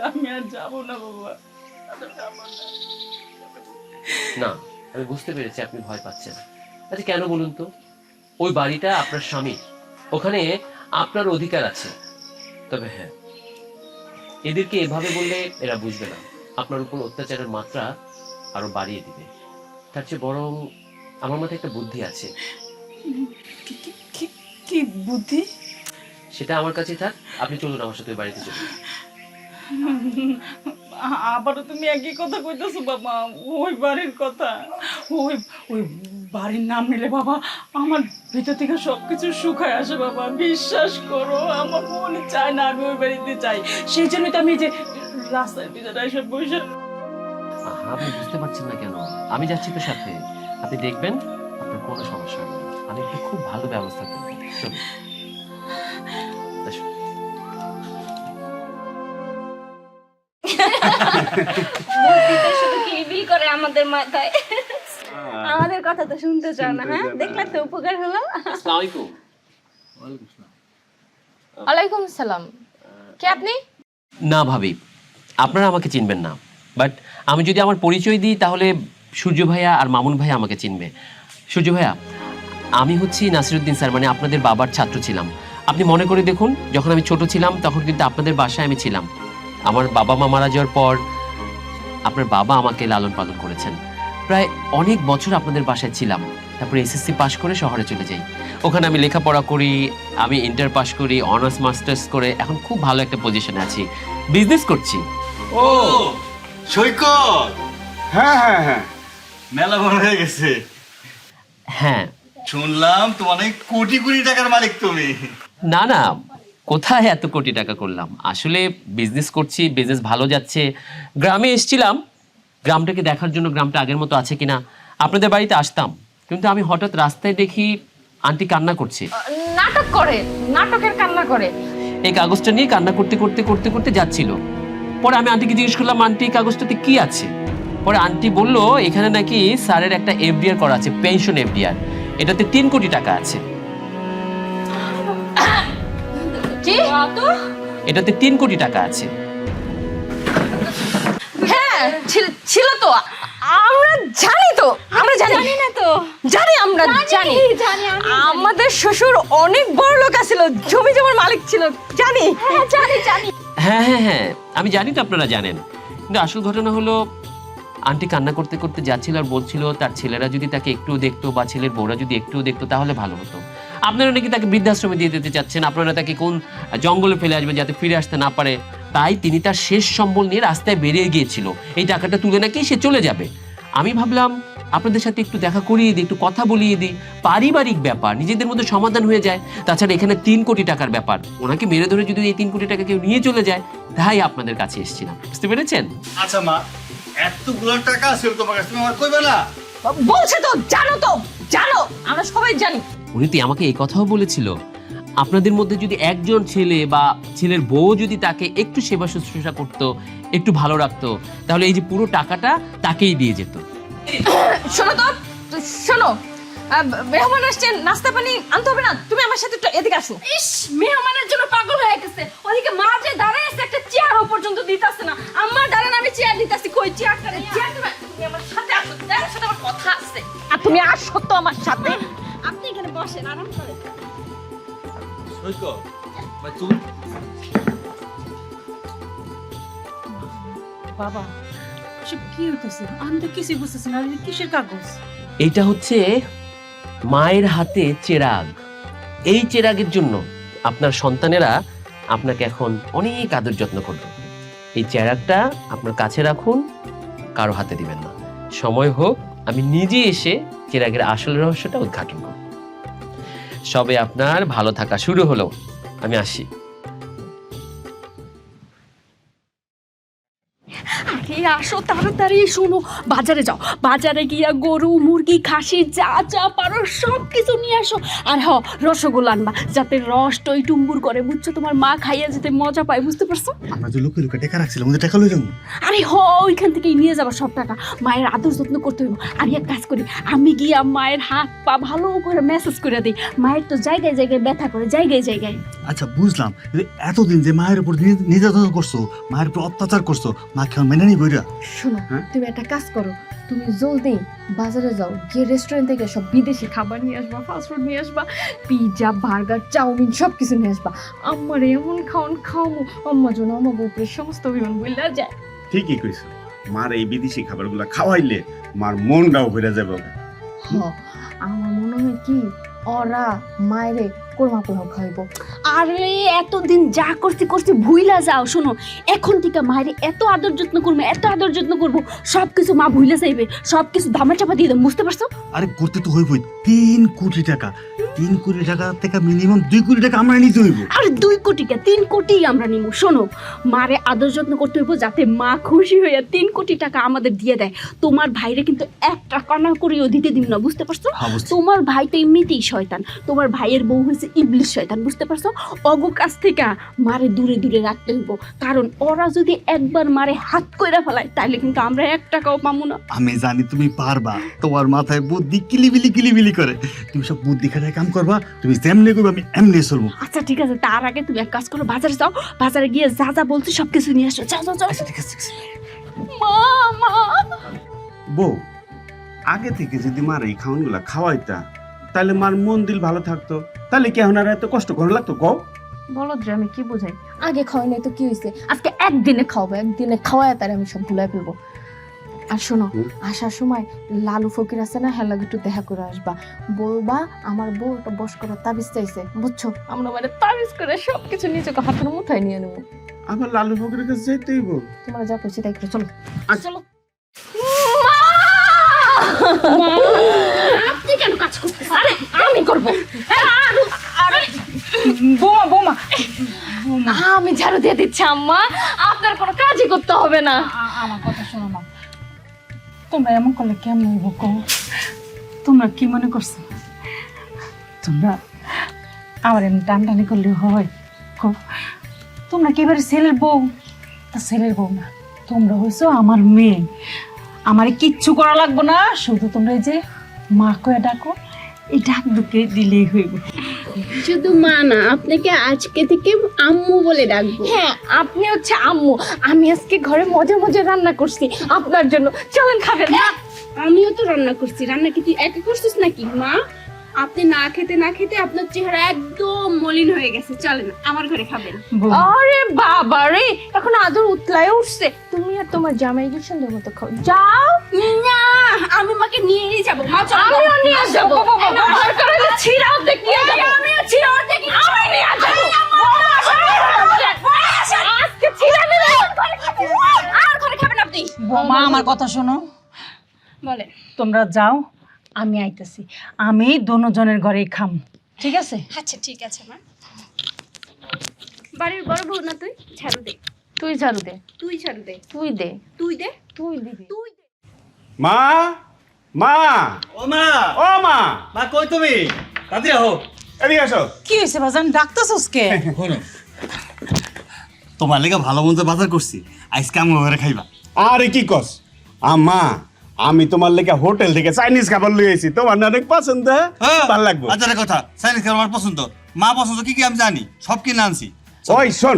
আমি আর যাবো না বাবা। না, আমি বুঝতে পেরেছি আপনি ভয় পাচ্ছেন। আচ্ছা কেন বলুন তো? ওই বাড়িটা আপনার স্বামী, ওখানে আপনার অধিকার আছে। তবে হ্যাঁ, এদেরকে এভাবে বললে এরা বুঝবে না, আপনার উপর অত্যাচারের মাত্রা আরো বাড়িয়ে দিবে। তার চেয়ে বরং আমার মাথায় একটা বুদ্ধি আছে। কি বুদ্ধি? সেটা আমার কাছে থাক, আপনি চলুন আমার সাথে ওই বাড়িতে চলুন। আবারও তুমি একই কথা কইতেছো বাবা, ওই বাড়ির কথা। ওই ওই বাড়ির নাম নিলে বাবা আমার ভিতর থেকে সবকিছু শুকায় আসে বাবা, বিশ্বাস করো। আমার মনে চায় না আমি ওই বাড়িতে যাই, সেই জন্যই তো আমি যে রাস্তার ভিতরে এসে বসে। আপনি বুঝতে পারছেন না কেন? আমি যাচ্ছি তো সাথে, আপনি দেখবেন আপনার কোনো সমস্যা হবে না। আমি একটা খুব ভালো ব্যবস্থা করবো, চলুন। আসুন। বুদ্ধিটা শুধু কিলবিল করে আমাদের মাথায়। আমাদের কথা তো শুনতে চাও না, হ্যাঁ? দেখলে তো উপকার হলো। আসসালামু আলাইকুম। ওয়ালাইকুম সালাম। কে আপনি? না ভাবি, আপনারা আমাকে চিনবেন না, বাট আমি যদি আমার পরিচয় দিই তাহলে সূর্য ভাইয়া আর মামুন ভাইয়া আমাকে চিনবে। সূর্য ভাইয়া, আমি হচ্ছি নাসিরউদ্দিন স্যার, মানে আপনাদের বাবার ছাত্র ছিলাম। আপনি মনে করে দেখুন, যখন আমি ছোট ছিলাম তখন কিন্তু আপনাদের বাসায় আমি ছিলাম। আমার বাবা মা মারা যাওয়ার পর আপনার বাবা আমাকে লালন পালন করেছেন। প্রায় অনেক বছর আপনাদের বাসায় ছিলাম, তারপরে এসএসসি পাশ করে শহরে চলে যাই। ওখানে আমি লেখাপড়া করি, আমি ইন্টার পাস করি, অনার্স মাস্টার্স করে এখন খুব ভালো একটা পজিশনে আছি, বিজনেস করছি। ও সৈকত, হ্যাঁ হ্যাঁ হ্যাঁ, মেলা বড় হয়ে গেছে। হ্যাঁ। শুনলাম তোমার অনেক কোটি কোটি টাকার মালিক তুমি। না না, কোথায় এত কোটি টাকা করলাম, আসলে বিজনেস করছি, বিজনেস ভালো যাচ্ছে। গ্রামে এসেছিলাম গ্রামটাকে দেখার জন্য, গ্রামটা আগের মতো আছে কিনা। আপনাদের বাড়িতে আসতাম, কিন্তু আমি হঠাৎ রাস্তায় দেখি আন্টি কান্না করছে। নাটক করে, নাটকের কান্না করে। এই কাগজটা নিয়ে কান্না করতে করতে করতে করতে যাচ্ছিল। পরে আমি আন্টিকে জিজ্ঞেস করলাম, আন্টি এই কাগজটাতে কি আছে? পরে আন্টি বলল, এখানে নাকি স্যারের একটা এফডিআর করা আছে, পেনশন এফডিআর, এটাতে 3 কোটি টাকা আছে। কি? এটাতে 3 কোটি টাকা আছে। হ্যাঁ, ছিল তো। আমরা জানি তো, আমরা জানি না তো, জানি, আমরা জানি। আমাদের শ্বশুর অনেক বড় লোক ছিল, জমি জমার মালিক ছিল, জানি। হ্যাঁ জানি জানি। হ্যাঁ হ্যাঁ হ্যাঁ, আমি জানি তো আপনারা জানেন, কিন্তু আসল ঘটনা হলো আন্টি কান্না করতে করতে যাচ্ছিল আর বলছিল তার ছেলেরা যদি তাকে একটুও দেখতো বা ছেলের বউরা যদি একটুও দেখতো তাহলে ভালো হতো। আপনারা নাকি তাকে বৃদ্ধাশ্রমে দিয়ে দিতে চাচ্ছেন, আপনারা তাকে কোন জঙ্গলে ফেলে আসবেন যাতে ফিরে আসতে না পারে। তাই তিনি তার শেষ সম্বল নিয়ে রাস্তায় বেরিয়ে গিয়েছিল, এই টাকাটা তুলে নাকি সে চলে যাবে। আমি ভাবলাম আপনাদের সাথে একটু দেখা করিয়ে দিই, একটু কথা বলিয়ে দিই, পারিবারিক ব্যাপার নিজেদের মধ্যে সমাধান হয়ে যায়। তাছাড়া এখানে 3 কোটি টাকার ব্যাপার, ওনাকে মেরে ধরে যদি এই 3 কোটি টাকা কেউ নিয়ে চলে যায়, তাই আপনাদের কাছে এসেছিলাম, বুঝতে পেরেছেন? আচ্ছা মা, এতগুলো টাকা আছে তোমার কাছে, তুমি আমার কইবে না? বলছে তো, জানো তো, জানো, আমরা সবাই জানি। উনি তো আমাকে এই কথাও বলেছিল, আপনাদের মধ্যে যদি একজন ছেলে বা ছেলের বউ যদি তাকে একটু সেবা শুশ্রূষা করতো, একটু ভালো রাখতো, তাহলে এই যে পুরো টাকাটা তাকেই দিয়ে যেত। শোনো তো, শোনো, মেহমান আসছেন, নাস্তা পানি আনতে হবে না? তুমি আমার সাথে একটু এদিকে আসো। ইস, মেহমানের জন্য পাগল হয়ে গেছে। ওদিকে মা যে দাঁড়ায় আছে, একটা চেয়ারও পর্যন্ত দিতাছে না। আমার দাঁড়ান, আমি চেয়ার দিতাছি। কই চেয়ারটা নিয়ে চেয়ার দিবে? তুমি আমার সাথে আসো, তোমার সাথে আমার কথা আছে। আর তুমি আসো তো আমার সাথে। আপনি এখানে বসেন, আরাম করেন। সৈকত ভাই, তুমি বাবা সব কি হইতেছে? আমি তো কিছুই বুঝতেছি না, এটা কিসের কাগজ? এইটা হচ্ছে মায়ের হাতে চেরাগ। এই চেরাগের জন্য আপনার সন্তানেরা আপনাকে এখন অনেক আদর যত্ন করবে। এই চেরাগটা আপনার কাছে রাখুন, কারো হাতে দিবেন না। সময় হোক আমি নিজে এসে চেরাগের আসল রহস্যটা উদ্ঘাটন করব। সবে আপনার ভালো থাকা শুরু হলো, আমি আসি। আরে আসো তাড়াতাড়ি, শোনো বাজারে যাও, বাজারে গিয়া গরু মুরগি খাসি যা যা পারো সব কিছু নিয়ে আসো। আর রসগোল্লা আনবা, যাতে রস টই টুম্বুর করে, বুঝছো? তোমার মা খাইয়া যেতে মজা পায়, বুঝতে পারছো? আমরা যে লুকে লুকে টাকা রাখছিলাম ওদের টাকা লই যাবো। আরে ওইখান থেকেই নিয়ে যাবা সব টাকা। মায়ের আদর যত্ন করতে হইব। আমি এক কাজ করি, আমি গিয়া মায়ের হাত পা ভালো করে মেসেজ করে দিই। মায়ের তো জায়গায় জায়গায় ব্যথা করে, জায়গায় জায়গায়। আচ্ছা বুঝলাম, এতদিন যে মায়ের উপর নির্যাতন করছো, মায়ের উপর অত্যাচার করছো, মা কেমন মেনে নিবি? শোনো, হ্যাঁ? তুমি একটা কাজ করো, তুমি জলদি বাজারে যাও, গিয়ে রেস্টুরেন্ট থেকে সব বিদেশি খাবার নিয়ে আসবা, ফাস্টফুড নিয়ে আসবা, পিৎজা বার্গার চাউমিন সব কিছু নিয়ে আসবা। আমার এমন খাওয়ামো, আম্মা যেন আমার উপরে সমস্ত অভিমান বললা যায়। ঠিকই কইছো, মার এই বিদেশি খাবারগুলা খাওয়াইলে মার মনটাও ভরে যাবে। হ, আমার মনে হয় কি ওরা মায়েরে কোরমা পোলাও খাইব। আরে এতদিন যা করছি ভুইলা যাও। শোনো, এখন থেকে মায়ের এত আদর যত্ন করবো, এত আদর যত্ন করবো, সবকিছু মা ভুইলা যাইবে, সবকিছু ধামা চাপা দিয়ে দেবো, বুঝতে পারছো? আরে করতে তো হইবই, 3 কোটি টাকা, 3 কোটি টাকা থেকে মিনিমাম 2 কোটি টাকা আমরা নিতে হইব। আর 2 কোটি কে 3 কোটি আমরা নিব। শোনো, মারে আদর যত্ন করতে হইব যাতে মা খুশি হইয়া 3 কোটি টাকা আমাদের দিয়ে দেয়। তোমার ভাইরে কিন্তু 1 টাকা না করেও দিতে দিব না, বুঝতে পারছো? হ্যাঁ, বুঝছি। তোমার ভাই তো এমনিতেই শয়তান, তোমার ভাইয়ের বউ হয়েছে ইবলিশ শয়তান, বুঝতে পারছো? অগো কাছ থেকে মারে দূরে দূরে রাখতে হইব, কারণ ওরা যদি একবার মারে হাত কইরা ফেলায় তাহলে কিন্তু আমরা 1 টাকাও পাবো না। আমি জানি তুমি পারবা, তোমার মাথায় বুদ্ধি কিলিবিলি করে, তুমি সব বুদ্ধি খাটায় কাম করবা, তুমি যেমনি করবে আমি এমনি চলবো। আচ্ছা ঠিক আছে, তার আগে তুমি এক কাজ করো, বাজারে যাও, বাজারে গিয়ে যা যা বলছি সবকিছু নিয়ে আসো। যাও যাও যাও। আচ্ছা ঠিক আছে। মা মা বউ, আগে থেকে যদি মার এই খাওয়ানগুলা খাওয়াইতা তাহলে মার মন দিল ভালো থাকতো, তাহলে কি এখন আর এত কষ্ট করে লাগতো? কও বলো যে আমি কি বোঝাই, আগে খাওয়াই নাই তো কি হয়েছে, আজকে একদিনে খাওয়াবো, একদিনে খাওয়ায় তার আমি সব ভুলাই ফেলবো। আর শোনো, আসার সময় লালু ফকির আছে না, হ্যাঁ একটু দেখা করে আসবা, বলবা আমার বউ একটা বস করা তাবিজ চাইছে, বুঝছো? আমরা মানে তাবিজ করে সবকিছু নিজেকে হাতের মুঠায় নিয়ে নেবো। আবার লালু ফকিরের কাছে যাইতেই বউ। তোমরা যা করছি তাই করে চলো। চলো। আপনি কেন কাজ করতেছেন? আরে আমি করবো। বোমা আমি ঝাড়ু দিয়ে দিচ্ছি আম্মা, আপনার কোনো কাজই করতে হবে না। আমার কথা শোনো মা, তোমরা এমন করলে কেমন হইব কও? তোমরা কি মনে করছো তোমরা আমার এমনি টানটানি করলে হয়? কও, তোমরা কি এবারে ছেলের বউ? তা ছেলের বউ না, তোমরা হইছো আমার মেয়ে, আমারে কিচ্ছু করা লাগবে না, শুধু তোমরা এই যে মা কয়ে ডাকো, এই ডাক দুকে দিলেই হইব। শুধু মা না, আপনাকে আজকে থেকে আম্মু বলে ডাকবো। হ্যাঁ, আপনি হচ্ছে আম্মু। আমি আজকে ঘরে মজা মজা রান্না করছি আপনার জন্য, চলেন খাবেন। আমিও তো রান্না করছি। রান্না কি তুই একা করছিস নাকি মা? আপনি না খেতে আপনার চেহারা একদম মলিন হয়ে গেছে। চলেন আমার ঘরে খাবেন। বৌমা, আরে বাবা রে, এখন আদর উতলায় উঠছে। তুমি আর তোমার জামাই কি সুন্দর মতো খাও, যাও। না, আমি মাকে নিয়েই যাবো। মা চলো। আমিও নিয়ে যাবো। দরকার হলে ছিঁড়া অর্ধেক নিয়ে যাবো। আমিও ছিঁড়া অর্ধেক নিয়ে আমি নিয়ে যাবো। আজকে ছিঁড়া নিলে আর ঘরে খাবেন আপনি। বৌমা আমার কথা শোনো, বলে তোমরা যাও, আমি আইতেছি, আমি দোনোজনের ঘরেই খাম, ঠিক আছে? আচ্ছা ঠিক আছে মা। বাড়ির বড় বউ না তুই, ঝাড়ু দে। তুই ঝাড়ু দে, তুই ঝাড়ু দে। তুই দে, তুই দে। তুই দিবি। তুই দে। মা, মা, ও মা, ও মা, মা কই তুমি? তাড়াতাড়ি আহো। এদিকে আসো। কি হয়েছে বাজান, ডাকতেছস কে? শোনো, তোমার লেগে ভালো মন্দ বাজার করছি, আজকে আমার ঘরে খাইবা। আরে কি কস আম্মা, আমি তোমার লেগে হোটেল থেকে চাইনিজ খাবার লই আইছি, তোমার না অনেক পছন্দ, ভালো লাগবে। আচ্ছা একটা কথা, চাইনিজ খাবার আমার পছন্দ, মা পছন্দ কি কি আমি জানি, সব কিনে আনছি। ওই শোন,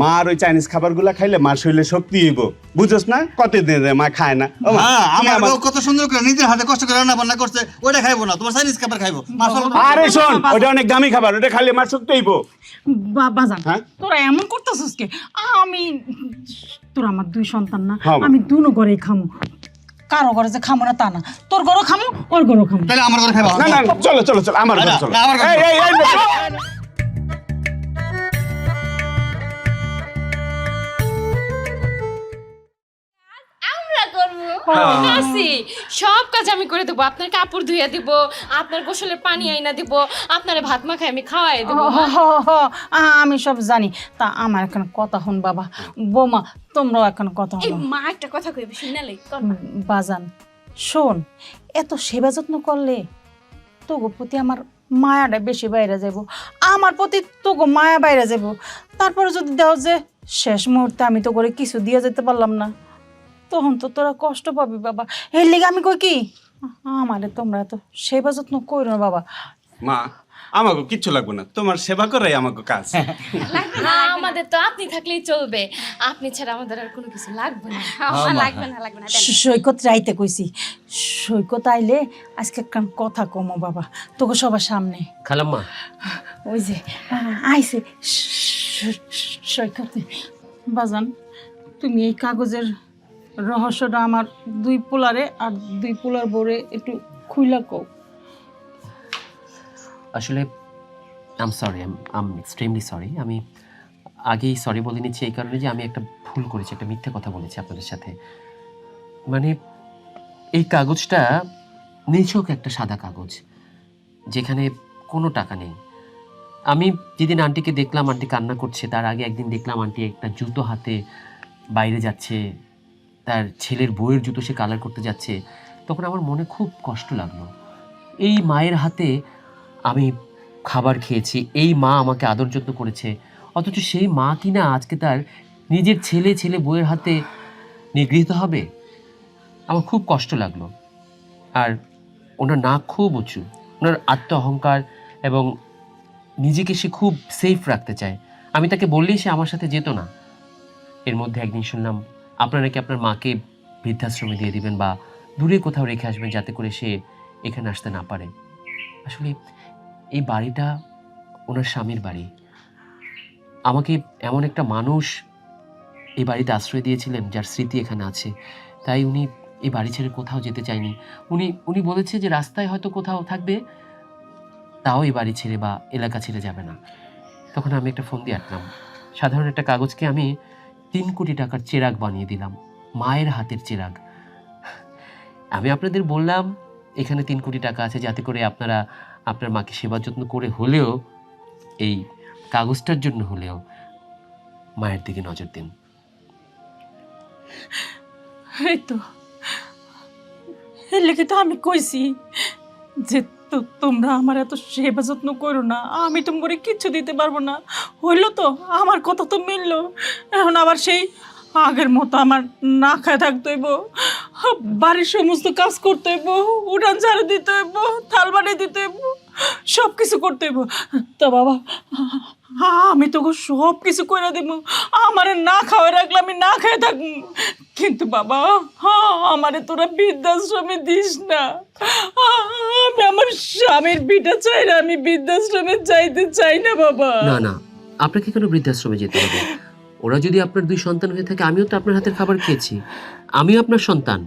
মার ওই চাইনিজ খাবারগুলা খাইলে মার শরীরে শক্তি হইব, বুঝছস না? কতদিন ধরে মা খায় না। ও মা, হ্যাঁ, তুমি আমার আমার- বউ কত সুন্দর করে নিজের হাতে কষ্ট করে রান্না বান্না করছে, ওটা খাইবো না, তোমার চাইনিজ খাবার খাইবো। মা চলো তো। আরে শোন, ওটা অনেক দামি খাবার, ওটা খাইলে মার শক্তি হইব। বাজান হ্যাঁ? তোরা এমন করতেছস কে? আমি তোরা আমার 2 সন্তান না, হ্যাঁ, মা। আমি দুনো ঘরেই খামু, কারো ঘরে যে খামো না তা না, তোর ঘরও খামু, ওর ঘরও খামু। তাহলে আমার ঘরে খাইবা। না না না, চলো চলো চলো আমার ঘরে না, চলো। না, আমার ঘরে এই, চলো। এই, এই, আমরা করবো। আছি, সব কাজ আমি করে দেবো। আপনার কাপড় ধুইয়া দিব, আপনার গোসলের পানি আইনা দিব, আপনার ভাত মাখায় আমি খাওয়াই দেবো। আমি সব জানি। তা আমার এখন কথা হন বাবা, বৌমা তোমরাও এখন কথা এই হন। মা একটা কথা কইবে শুনালে বাজান শোন, এত সেবা যত্ন করলে তোগো প্রতি আমার মায়াটা বেশি বাইরে যাব, আমার প্রতি তোগো মায়া বাইরে যাব। তারপরে যদি দেও যে শেষ মুহূর্তে আমি তো করে কিছু দিয়ে যেতে পারলাম না, তখন তো তোরা কষ্ট পাবি বাবা। এর লিগে আমি কই কি, আমারে তোমরা এত সেবা যত্ন করো না বাবা। মা, আমাকে কিচ্ছু লাগবে না, তোমার সেবা করাই আমাকে কাজ। না, আমাদের তো আপনি থাকলেই চলবে, আপনি ছাড়া আমাদের আর কোনো কিছু লাগবে না। লাগবে না, লাগবে না। সৈকত রাইতে কইছি, সৈকত আইলে আজকে একটা কথা কমো বাবা তোকে সবার সামনে। খালাম্মা, ওই যে আইছে সৈকত। বাজান তুমি এই কাগজের রহস্যটা আমার দুই পোলারে আর দুই পোলার বরে একটু খুইলা কও। আসলে আম সরি, আম এক্সট্রিমলি সরি। আমি আগেই সরি বলে নিচ্ছি এই কারণে যে আমি একটা ভুল করেছি, একটা মিথ্যে কথা বলেছি আপনাদের সাথে। মানে এই কাগজটা নিছক একটা সাদা কাগজ, যেখানে কোনো টাকা নেই। আমি যেদিন আন্টিকে দেখলাম আন্টি কান্না করছে, তার আগে একদিন দেখলাম আন্টি একটা জুতো হাতে বাইরে যাচ্ছে, তার ছেলের বইয়ের জুতো সে কালার করতে যাচ্ছে। তখন আমার মনে খুব কষ্ট লাগলো। এই মায়ের হাতে আমি খাবার খেয়েছি, এই মা আমাকে আদর যত্ন করেছে, অথচ সেই মা কিনা আজকে তার নিজের ছেলে বইয়ের হাতে নিগৃহীত হবে। আমার খুব কষ্ট লাগলো। আর ওনার নাক খুব উঁচু, ওনার আত্ম অহংকার এবং নিজেকে সে খুব সেফ রাখতে চায়। আমি তাকে বললেই সে আমার সাথে যেত না। এর মধ্যে একদিন শুনলাম আপনারা নাকি আপনার মাকে বৃদ্ধাশ্রমে দিয়ে দিবেন বা দূরে কোথাও রেখে আসবেন যাতে করে সে এখানে আসতে না পারে। আসলে এই বাড়িটা ওনার স্বামীর বাড়ি। আমাকে এমন একটা মানুষ এই বাড়িতে আশ্রয় দিয়েছিলেন যার স্মৃতি এখানে আছে, তাই উনি এই বাড়ি ছেড়ে কোথাও যেতে চায়নি। উনি বলেছে যে রাস্তায় হয়তো কোথাও থাকবে, তাও এই বাড়ি ছেড়ে বা এলাকা ছেড়ে যাবে না। তখন আমি একটা ফোন দিয়ে আঁকলাম, সাধারণ একটা কাগজকে আমি 3 কোটি টাকার চেরাগ বানিয়ে দিলাম, মায়ের হাতের চেরাগ। আমি আপনাদের বললাম এখানে 3 কোটি টাকা আছে যাতে করে আপনারা আপনার মাকে সেবা যত্ন করে হলেও, এই কাগজটার জন্য হলেও মায়ের দিকে নজর দিন। এই তো এর লেগে তো আমি কইছি যে তোমরা আমার এত সেবা যত্ন করো না, আমি তোমারে কিচ্ছু দিতে পারবো না। হইলো তো, আমার কথা তো মিললো। এখন আবার সেই আগের মতো আমার না খায় থাকতে হইব, বাড়ির সমস্ত কাজ করতে হইব, উঠান ঝাড়ু দিতে হইব, থাল বাড়ি দিতে হইব, সব কিছু করতে হইব। তা বাবা আমি তোকে সব কিছু করে দেব, আমার না খাওয়াই রাখলে আমি না খেয়ে থাকবো। কিন্তু বাবা আমারে তোরা বৃদ্ধাশ্রমে দিস না। আমি আমার স্বামীর বিটা চাই না, আমি বৃদ্ধাশ্রমে যাইতে চাই না বাবা। না না, আপনাকে কেন বৃদ্ধাশ্রমে যেতে হবে? ওরা যদি আপনার 2 সন্তান হয়ে থাকে, আমিও তো আপনার হাতের খাবার খেয়েছি, আমিও আপনার সন্তান।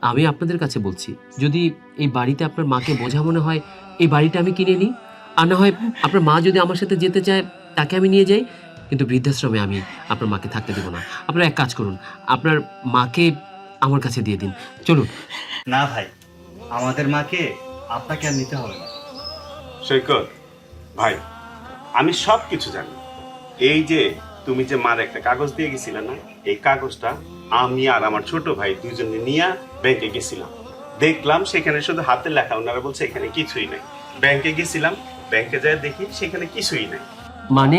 আমি আপনাদের কাছে বলছি, যদি এই বাড়িতে আপনার মাকে বোঝা মনে হয়, এই বাড়িটা আমি কিনে নিই। আর না হয় আপনার মা যদি আমার সাথে যেতে চায়, তাকে আমি নিয়ে যাই, কিন্তু বৃদ্ধাশ্রমে আমি আপনার মাকে থাকতে দেবো না। আপনারা এক কাজ করুন, আপনার মাকে আমার কাছে দিয়ে দিন, চলুন। না ভাই, আমাদের মাকে আপনাকে আর নিতে হবে না। সৈকত ভাই, আমি সব কিছু জানি। এই যে তুমি যে মার একটা কাগজ দিয়ে গেছিলে না, এই কাগজটা আমি আর আমার ছোট ভাই দুজনে নিয়ে ব্যাংকে গেছিলাম। দেখলাম সেখানে শুধু হাতে লেখা, ওনারা বলছে এখানে কিছুই নাই। ব্যাংকে গেছিলাম, ব্যাংকে যাই দেখি সেখানে কিছুই নাই। মানে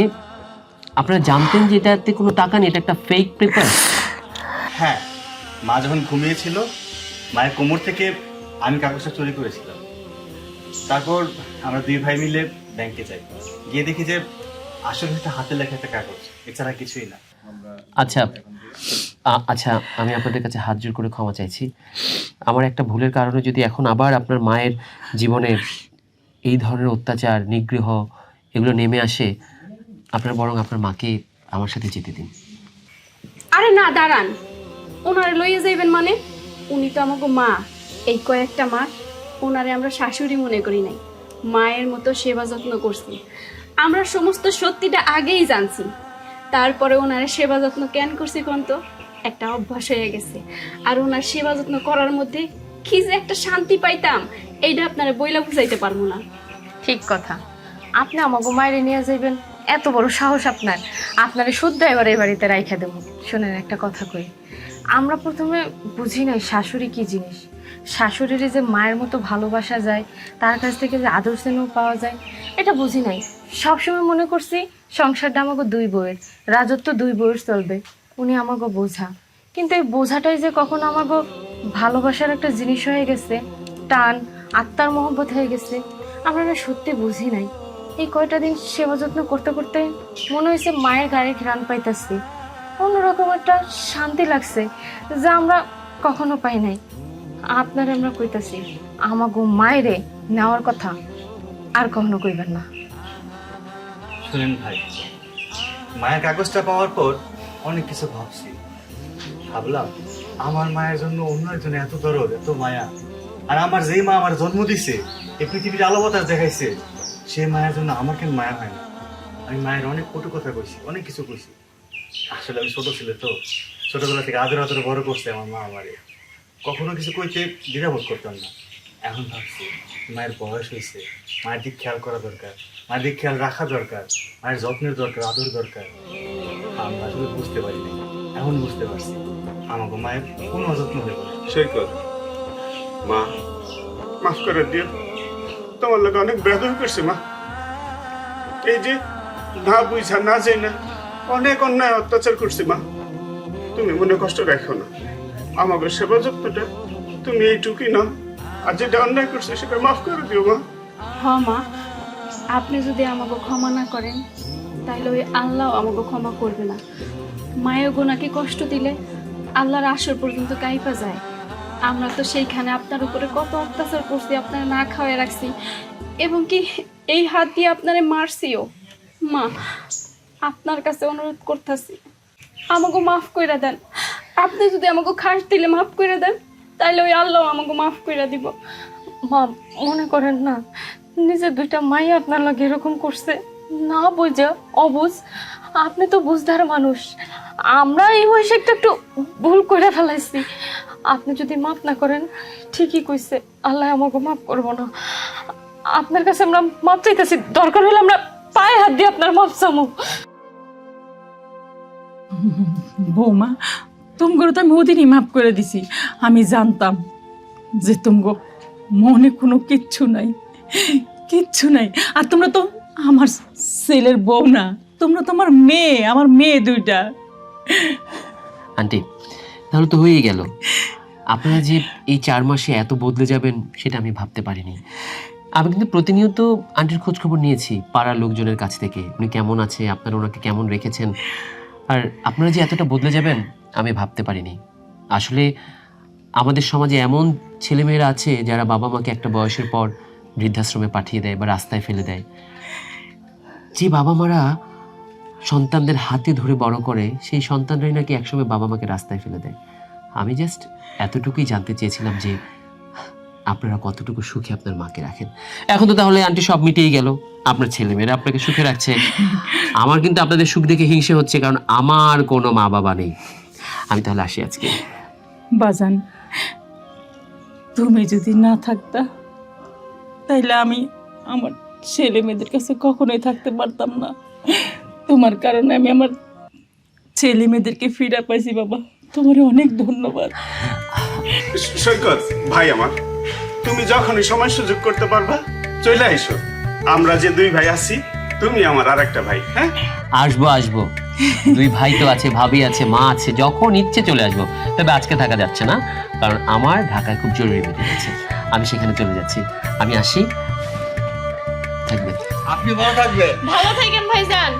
আপনারা জানতেন যে এটাতে কোনো টাকা নেই, এটা একটা ফেক পেপার? হ্যাঁ, মা যখন ঘুমিয়েছিল, মায়ের কোমর থেকে আমি কাগজটা চুরি করেছিলাম। তারপর আমরা 2 ভাই মিলে ব্যাংকে যাই, গিয়ে দেখি যে আসলে একটা হাতে লেখা একটা কাগজ, এছাড়া কিছুই না। আচ্ছা আচ্ছা, আমি আপনাদের কাছে হাত জোর করে ক্ষমা চাইছি। আমার একটা ভুলের কারণে যদি এখন আবার আপনার মায়ের জীবনে এই ধরনের অত্যাচার, নিগ্রহ এগুলো নেমে আসে, আপনার বরং আপনার মাকে আমার সাথে যেতে দিন। আরে না, দাঁড়ান, ওনারে লইয়ে যাইবেন মানে? উনি তো আমাকে মা। এই কয়েকটা মাস ওনারে আমরা শাশুড়ি মনে করি নাই, মায়ের মতো সেবা যত্ন করছি। আমরা সমস্ত সত্যিটা আগেই জানছি, তারপরে ওনারে সেবা যত্ন কেন করছি কোন তো? একটা অভ্যাস হয়ে গেছে। আর ওনার সেবা যত্ন করার মধ্যে কি যে একটা শান্তি পাইতাম, এইটা আপনারা বইলা বুঝাইতে পারবো না। ঠিক কথা, আপনি আমাকে মায়ের নিয়ে যাইবেন, এত বড় সাহস আপনার। আপনারে শুদ্ধ এবার এই বাড়িতে রাইখা দেবো। শোনেন একটা কথা কই, আমরা প্রথমে বুঝি নাই শাশুড়ি কি জিনিস। শাশুড়ির যে মায়ের মতো ভালোবাসা যায়, তার কাছ থেকে যে আদর স্নেহ পাওয়া যায়, এটা বুঝি নাই। সবসময় মনে করছি সংসারটা আমাকে দুই বউয়ের, রাজত্ব দুই বউয়ের চলবে, উনি আমাকে বোঝা। কিন্তু এই বোঝাটাই যে কখন আমাকে ভালোবাসার একটা জিনিস হয়ে গেছে, টান আত্মার মহব্বত হয়ে গেছে, আমরা না সত্যি বুঝি নাই। এই কয়টা দিন সেবা যত্ন করতে করতে মনে হয়েছে মায়ের গায়ে ঘ্রাণ পাইতেছি, অন্যরকম একটা শান্তি লাগছে যা আমরা কখনো পাই নাই। আপনার আমরা কইতাছি আমাগো মায়েরে নেওয়ার কথা আর কখনো কইবেন না। শুনেন ভাই, মায়ের কাগজটা পাওয়ার পর অনেক কিছু ভাবছি। ভাবলাম আমার মায়ের জন্য অন্য একজন এত দরদ, এত মায়া, আর আমার যেই মা আমার জন্ম দিছে, এই পৃথিবীর আলো বাতাস দেখাইছে, সে মায়ের জন্য আমার কেন মায়া হয় না? আমি মায়ের অনেক কটু কথা কইছি, অনেক কিছু কইছি। আসলে আমি ছোট ছিল তো, ছোটবেলা থেকে আদর আদর বড় করছে আমার মা আমারে, কখনো কিছু কইতে দ্বিধাবোধ করতাম না। এখন ভাবছি মায়ের বয়স হয়েছে, মায়ের দিক খেয়াল করা দরকার, মায়ের দিক খেয়াল রাখা দরকার, মায়ের যত্নের দরকার, আদর দরকার। আমরা আসলে বুঝতে পারি না, এখন বুঝতে পারছি আমাকে মায়ের কোনো অযত্ন হয়ে গেল। সৈকত, মা মাফ করে দিও, তোমার লোক অনেক বেদবি করছে মা। এই যে না বুঝা না যাই না অনেক অন্যায় অত্যাচার করছি মা, তুমি মনে কষ্ট রাখো না। আমাকে সেবা যত্নটা তুমি এইটুকুই নাও, আর যেটা অন্যায় করছে সেটা মাফ করে দিও মা। হ মা, আপনি যদি আমাকে ক্ষমা না করেন তাহলে ওই আল্লাহ আমাকে ক্ষমা করবে না। মায়ের গোনাকে কষ্ট দিলে আল্লাহর আসর পর্যন্ত কাইপা যায়। আমরা তো সেইখানে আপনার উপরে কত অত্যাচার করছি, আপনারা না খাওয়াই রাখছি, এবং কি এই হাত দিয়ে আপনারে মারছিও। মা, আপনার কাছে অনুরোধ করতেছি আমাকে মাফ কইরা দেন। আপনি যদি আমাকে খাস দিলে মাফ কইরা দেন, তাহলে ওই আল্লাহ আমাকে মাফ কইরা দিব। মা মনে করেন না নিজের দুইটা মাই আপনার লাগে এরকম করছে, না বুঝা অবুঝ। আপনি তো বুঝদার মানুষ, আমরা এই বয়সে একটু ভুল করে ফেলাইছি। আপনি যদি মাফ না করেন, ঠিকই কইছে আল্লাহ আমাকে মাফ করবো না। আপনার কাছে আমরা মাফ চাইতেছি, দরকার হলে আমরা পায়ে হাত দিয়ে আপনার মাফ চামু। বৌমা, তোমাকে তো আমি ওদিনই মাফ করে দিছি। আমি জানতাম যে তোমাকে মনে কোনো কিচ্ছু নাই, কিচ্ছু নাই। আর তোমরা তো আমার ছেলের বউ না, তোমরা তো আমার মেয়ে, আমার মেয়ে দুইটা। আন্টি, তাহলে তো হয়েই গেল। আপনারা যে এই 4 মাসে এত বদলে যাবেন সেটা আমি ভাবতে পারিনি। আমি কিন্তু প্রতিনিয়ত আন্টির খোঁজ খবর নিয়েছি পাড়ার লোকজনের কাছ থেকে, উনি কেমন আছে, আপনারা ওনাকে কেমন রেখেছেন। আর আপনারা যে এতটা বদলে যাবেন আমি ভাবতে পারিনি। আসলে আমাদের সমাজে এমন ছেলেমেয়েরা আছে যারা বাবা মাকে একটা বয়সের পর বৃদ্ধাশ্রমে পাঠিয়ে দেয় বা রাস্তায় ফেলে দেয়। যে বাবা মারা সন্তানদের হাতে ধরে বড় করে, সেই সন্তানরাই নাকি একসময় বাবা মাকে রাস্তায় ফেলে দেয়। আমি জাস্ট এতটুকুই জানতে চেয়েছিলাম যে আপনারা কতটুকু সুখে আপনার মাকে রাখেন। এখন তো তাহলে আন্টি সব মিটেই গেল, আপনার ছেলেমেয়েরা আপনাকে সুখে রাখছে। আমার কিন্তু আপনাদের সুখ দেখে হিংসে হচ্ছে, কারণ আমার কোনো মা বাবা নেই। আমি তাহলে আসি আজকে। বাজান, তুমি যদি না থাকতা তাইলে আমি আমার ছেলে মেয়েদের কাছে কখনোই থাকতে পারতাম না। তোমার কারণে আমি আমার ছেলে মেয়েদেরকে ফিরে পাইছি। বাবা, তোমার অনেক ধন্যবাদ। সৈকত ভাই আমার, তুমি যখনই সময় সুযোগ করতে পারবা চলে আইসো। আমরা যে 2 ভাই আছি, তুমি আমার আরেকটা ভাই। হ্যাঁ, আসবো আসবো, 2 ভাই তো আছে, ভাবি আছে, মা আছে, যখন ইচ্ছে চলে আসবো। তবে আজকে থাকা যাচ্ছে না, কারণ আমার ঢাকায় খুব জরুরি মিটিং আছে, আমি সেখানে চলে যাচ্ছি। আমি আসি, থাকবেন। আপনি ভালো থাকবেন। ভালো থাকেন ভাইজান।